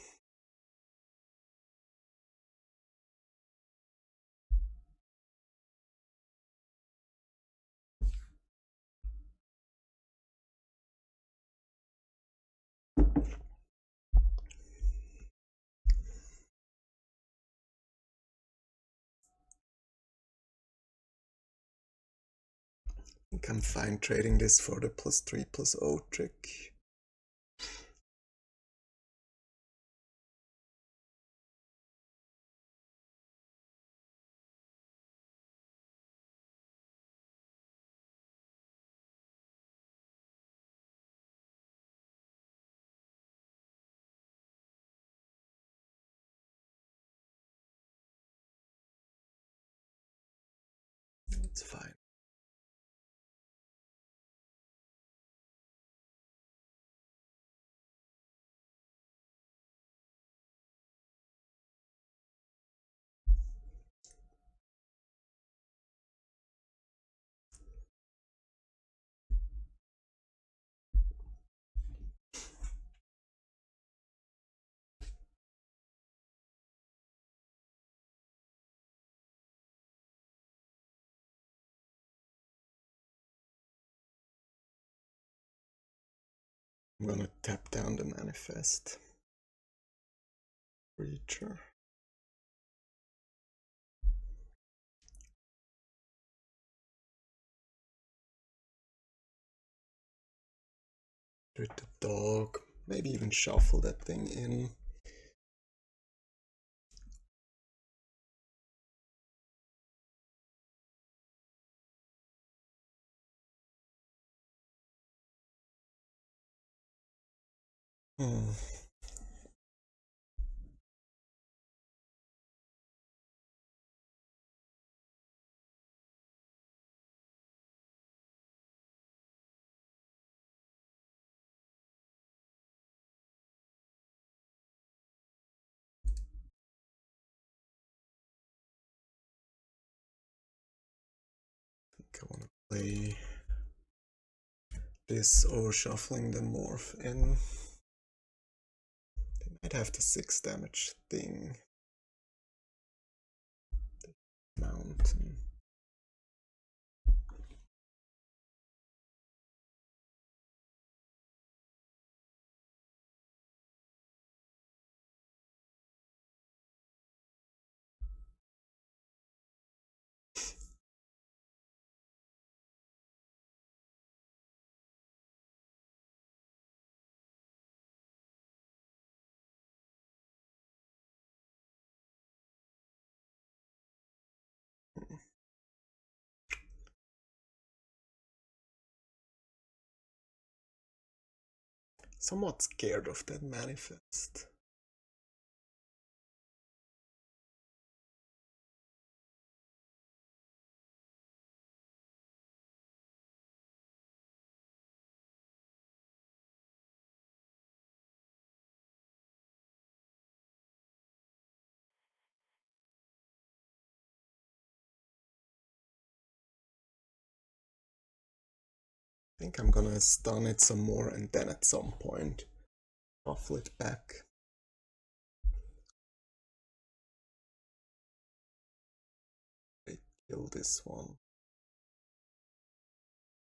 [SPEAKER 1] I think I'm fine trading this for the +3/+0 trick. It's fine. I'm gonna tap down the manifest. Creature. With the dog. Maybe even shuffle that thing in. Hmm. I think I want to play this or shuffling the morph in. They might have the 6 damage thing. Mountain. somewhat scared of that manifest. I think I'm gonna stun it some more and then at some point shuffle it back. Kill this one.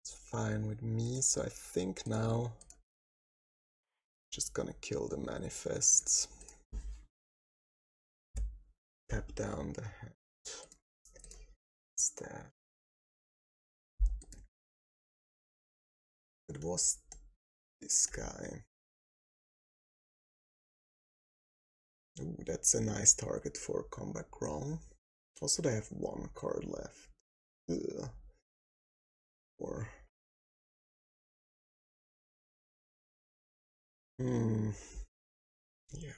[SPEAKER 1] It's fine with me, so I think now just gonna kill the manifests. Tap down the head. Instead. It was this guy. Ooh, that's a nice target for Combat Wrong. Also, they have one card left. Ugh. Or yeah.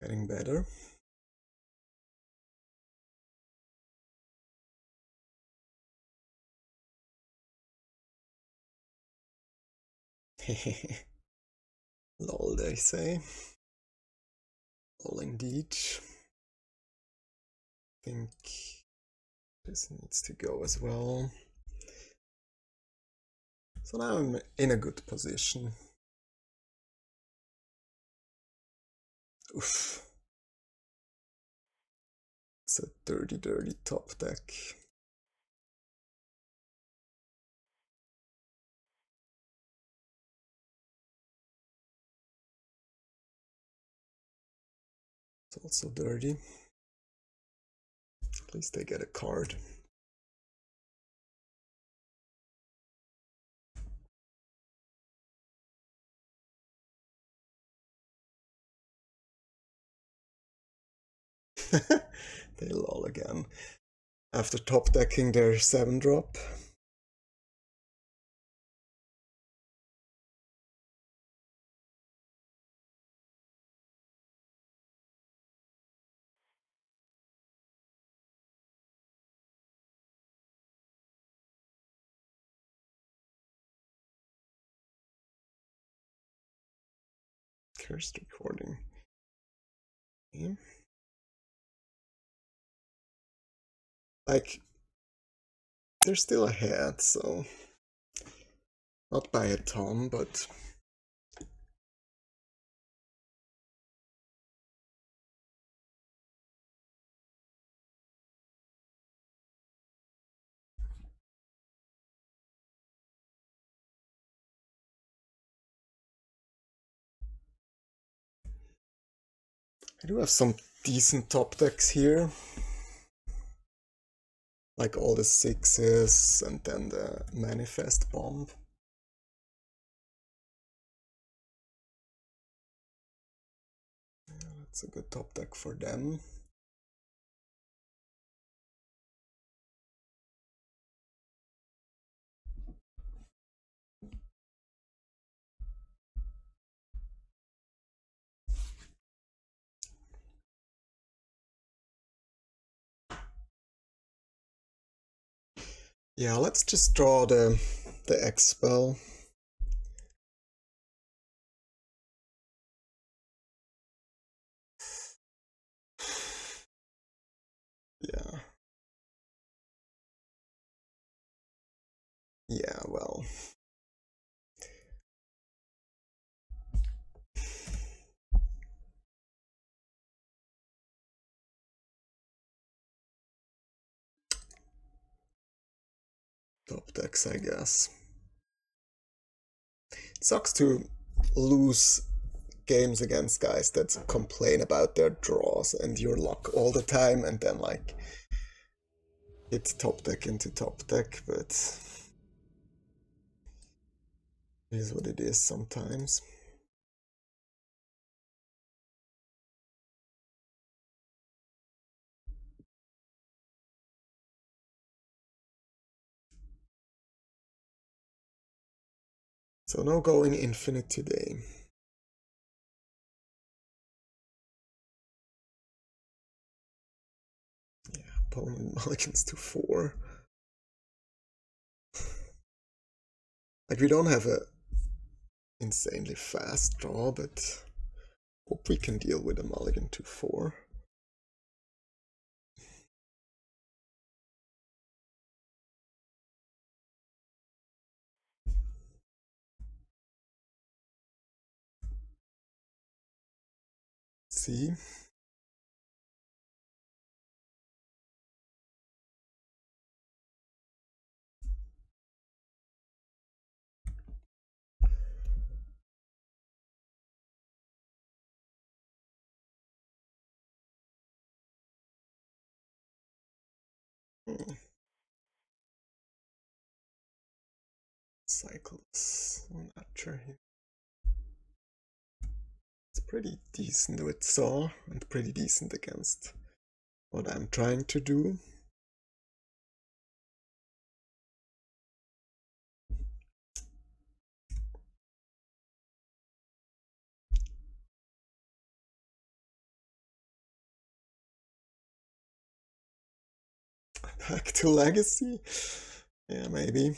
[SPEAKER 1] Getting better. Lol, they say. Lol, indeed. I think this needs to go as well. So now I'm in a good position. Oof. It's a dirty top deck. It's also dirty. At least they get a card. They lol again. After top decking their 7-drop. Cursed recording. Okay. Like, they're still ahead, so not by a ton, but I do have some decent top decks here. Like all the 6s and then the manifest bomb. Yeah, that's a good top deck for them. Yeah, let's just draw the X-Spell. Yeah. Yeah, well. Top decks, I guess. It sucks to lose games against guys that complain about their draws and your luck all the time and then like hit top deck into top deck, but it is what it is sometimes. So no going infinite today. Yeah, opponent mulligans to 4. Like, we don't have a insanely fast draw, but hope we can deal with a mulligan to 4. See? Cycles on Archer here. It's pretty decent with Saw and pretty decent against what I'm trying to do. Back to Legacy? Yeah, maybe.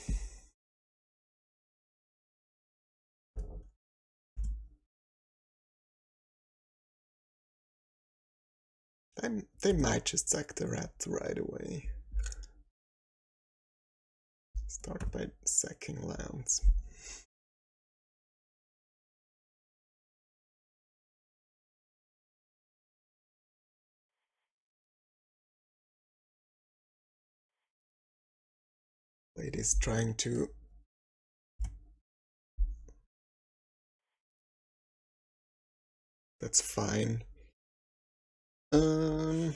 [SPEAKER 1] They might just sack the rat right away. Start by sacking lands. Lady's trying to... That's fine. Don't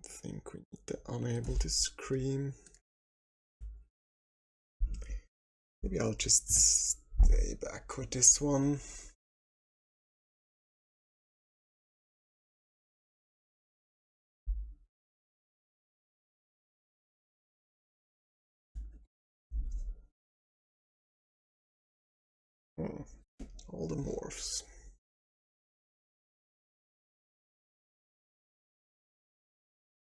[SPEAKER 1] think we need the unable to scream. Maybe I'll just stay back with this one. All the morphs.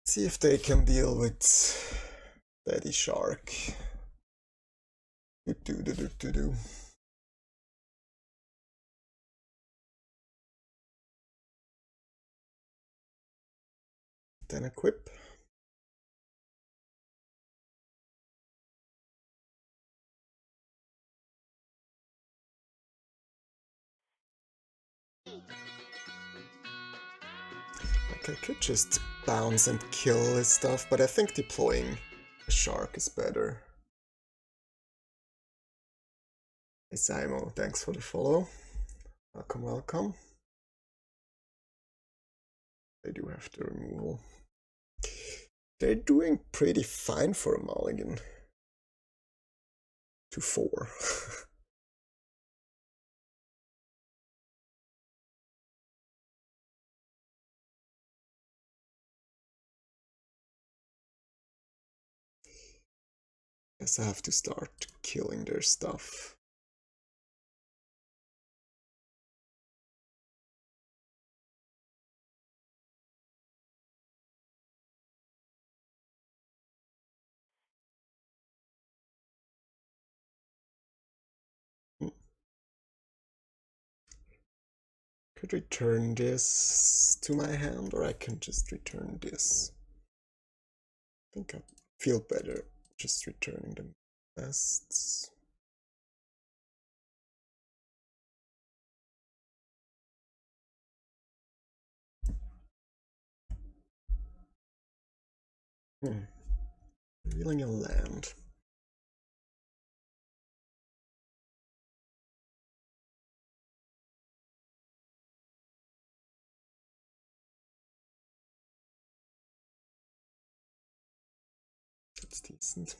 [SPEAKER 1] See if they can deal with Daddy Shark. Do. Then equip. Like, I could just bounce and kill his stuff, but I think deploying a shark is better. Hey Simo, thanks for the follow. Welcome, welcome. They do have the removal. They're doing pretty fine for a mulligan. To 4. Guess I have to start killing their stuff. Could return this to my hand, or I can just return this. I think I feel better just returning the bests. Revealing a land. That's decent.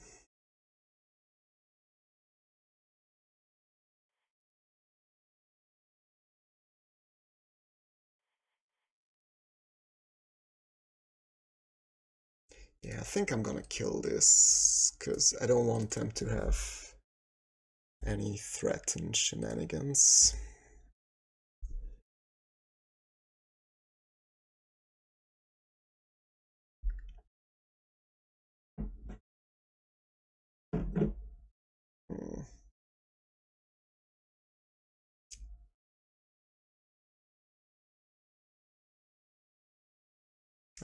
[SPEAKER 1] Yeah, I think I'm gonna kill this, because I don't want them to have any threatened shenanigans. Hmm.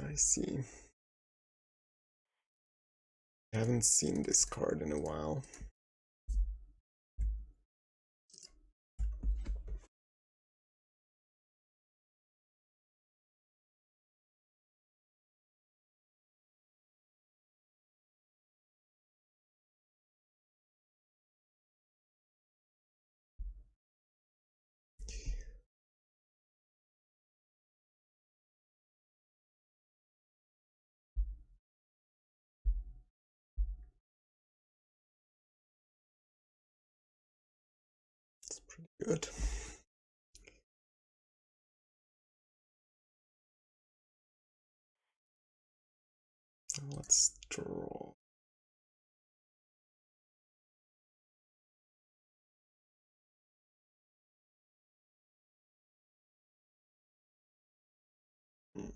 [SPEAKER 1] I see. I haven't seen this card in a while. It's pretty good. Let's draw. Hmm.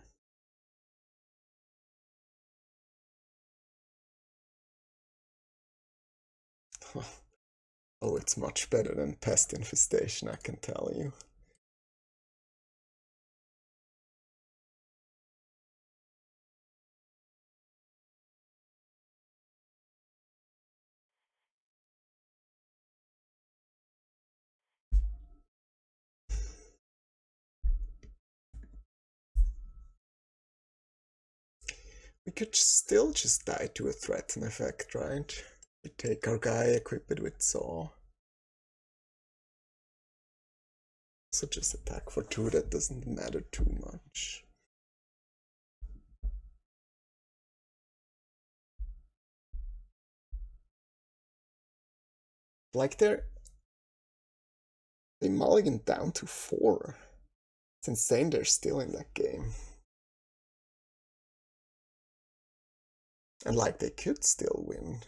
[SPEAKER 1] Oh, it's much better than Pest Infestation, I can tell you. We could still just die to a threaten effect, right? We take our guy, equip it with Saw. So just attack for 2, that doesn't matter too much. Like they mulligan down to 4. It's insane they're still in that game. And like they could still win.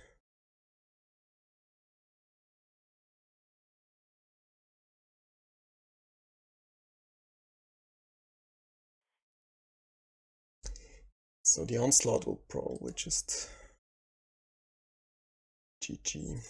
[SPEAKER 1] So the onslaught will probably just GG.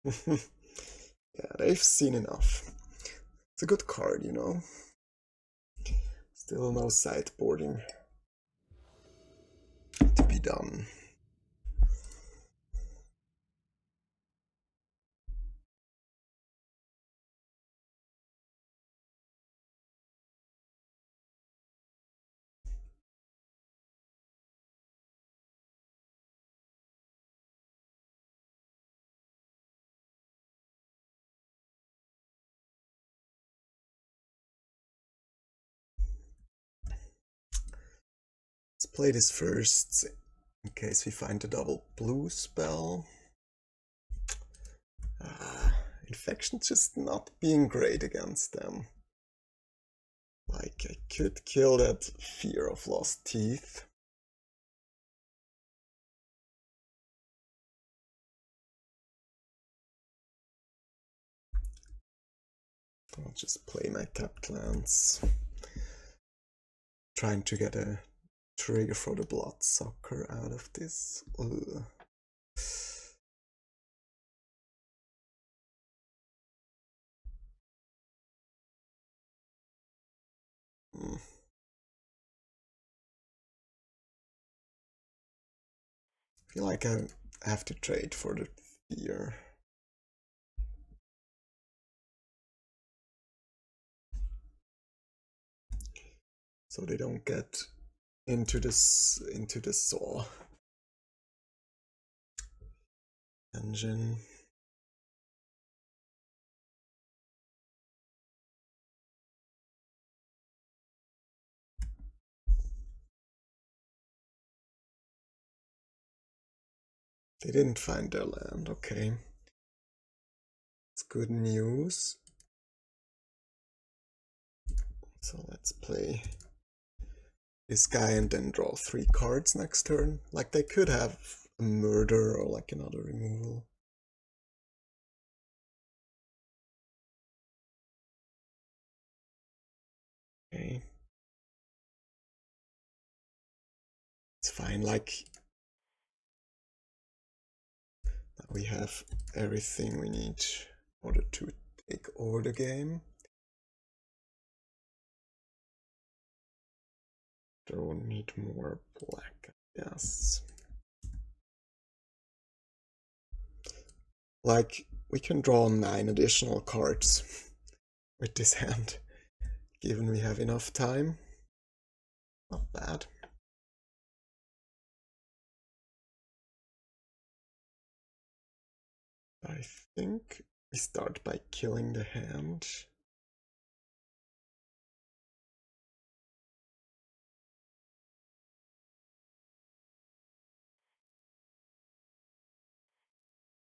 [SPEAKER 1] Yeah, they've seen enough. It's a good card, you know. Still no sideboarding to be done. Let's play this first, in case we find a double blue spell. Infection just not being great against them. Like, I could kill that Fear of Lost Teeth. I'll just play my tapped lands. Trying to get a trigger for the Bloodsucker out of this. Ugh. Hmm. I feel like I have to trade for the Fear. So they don't get into the Saw engine. They didn't find their land, okay. It's good news. So let's play this guy and then draw 3 cards next turn. Like they could have a murder or like another removal. Okay. It's fine, like we have everything we need in order to take over the game. Don't need more black, yes. Like, we can draw 9 additional cards with this hand, given we have enough time. Not bad. I think we start by killing the hand.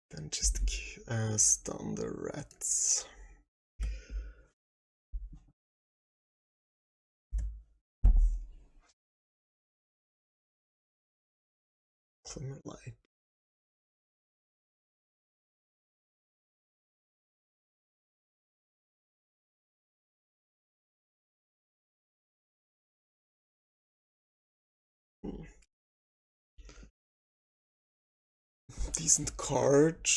[SPEAKER 1] Then just stun the rats. Glimmer light. Decent card.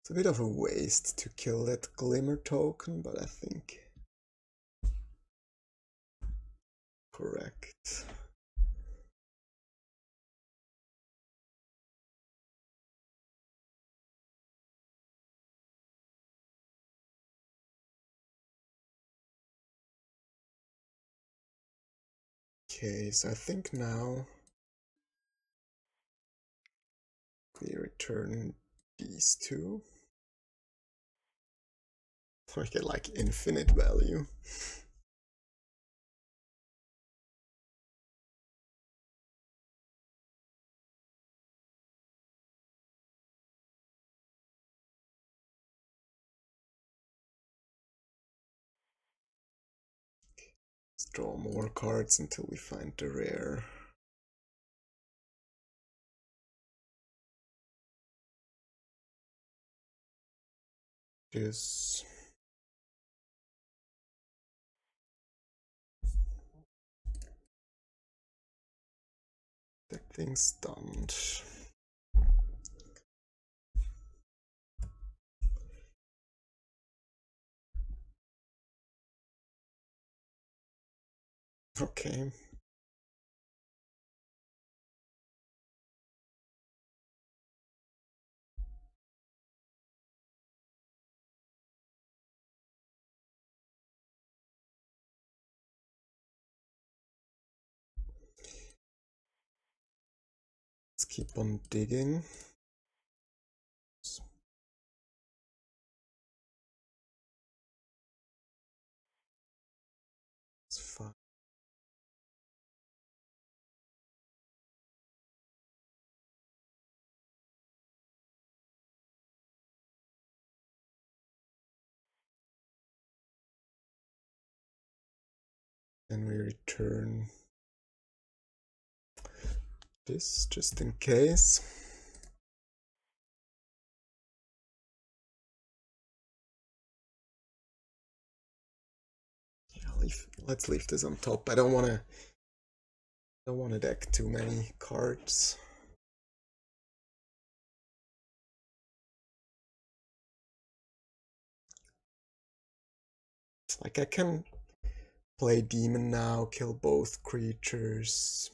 [SPEAKER 1] It's a bit of a waste to kill that glimmer token, but I think correct. Okay, so I think now we return these two. So I get like infinite value. Let's draw more cards until we find the rare. This. That thing's stunned. Okay. Let's keep on digging. It's fine. Then we return this just in case. Yeah, let's leave this on top. I don't wanna deck too many cards. Like I can play demon now, kill both creatures.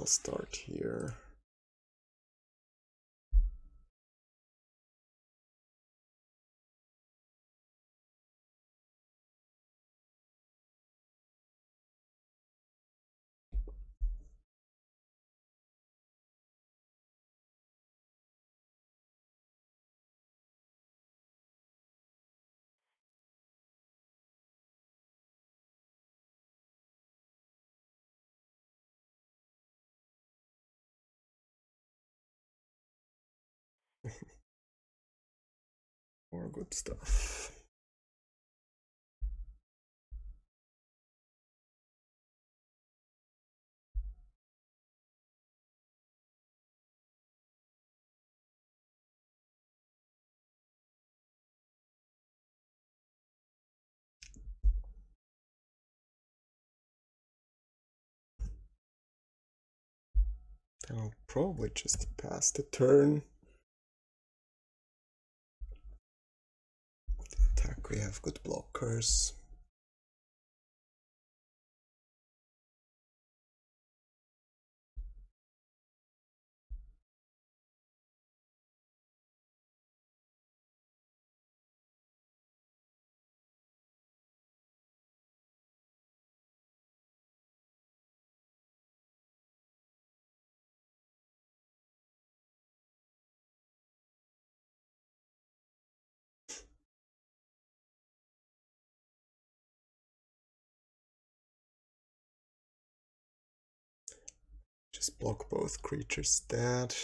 [SPEAKER 1] I'll start here. More good stuff. Then I'll probably just pass the turn. The attack, we have good blockers. Just block both creatures dead.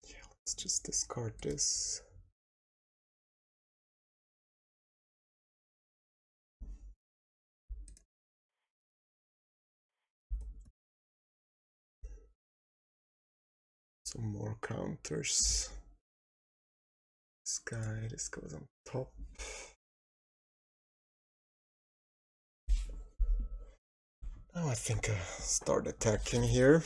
[SPEAKER 1] Yeah, let's just discard this. Some more counters. This guy, this goes on top. Now I think I'll start attacking here.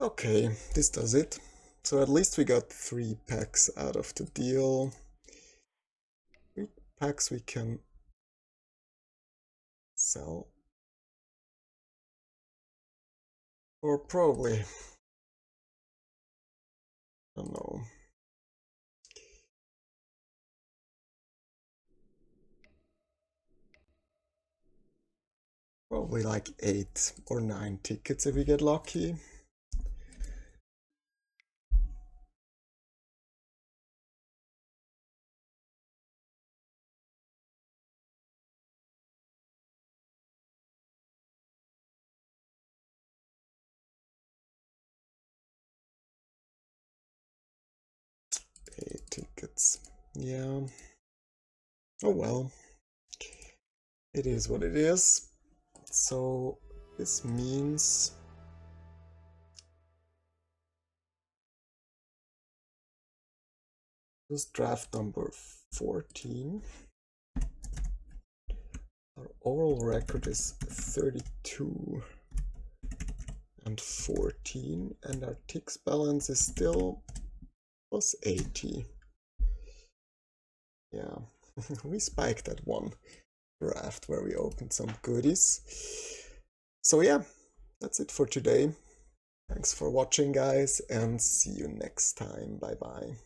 [SPEAKER 1] Okay, this does it. So at least we got 3 packs out of the deal. 3 packs we can sell. Or probably, I don't know. Probably like 8 or 9 tickets if we get lucky. Tickets. Yeah. Oh well. It is what it is. So this means this draft number 14. Our overall record is 32 and 14, and our ticks balance is still plus 80. Yeah, We spiked that one draft where we opened some goodies. So yeah, that's it for today. Thanks for watching, guys, and see you next time. Bye bye.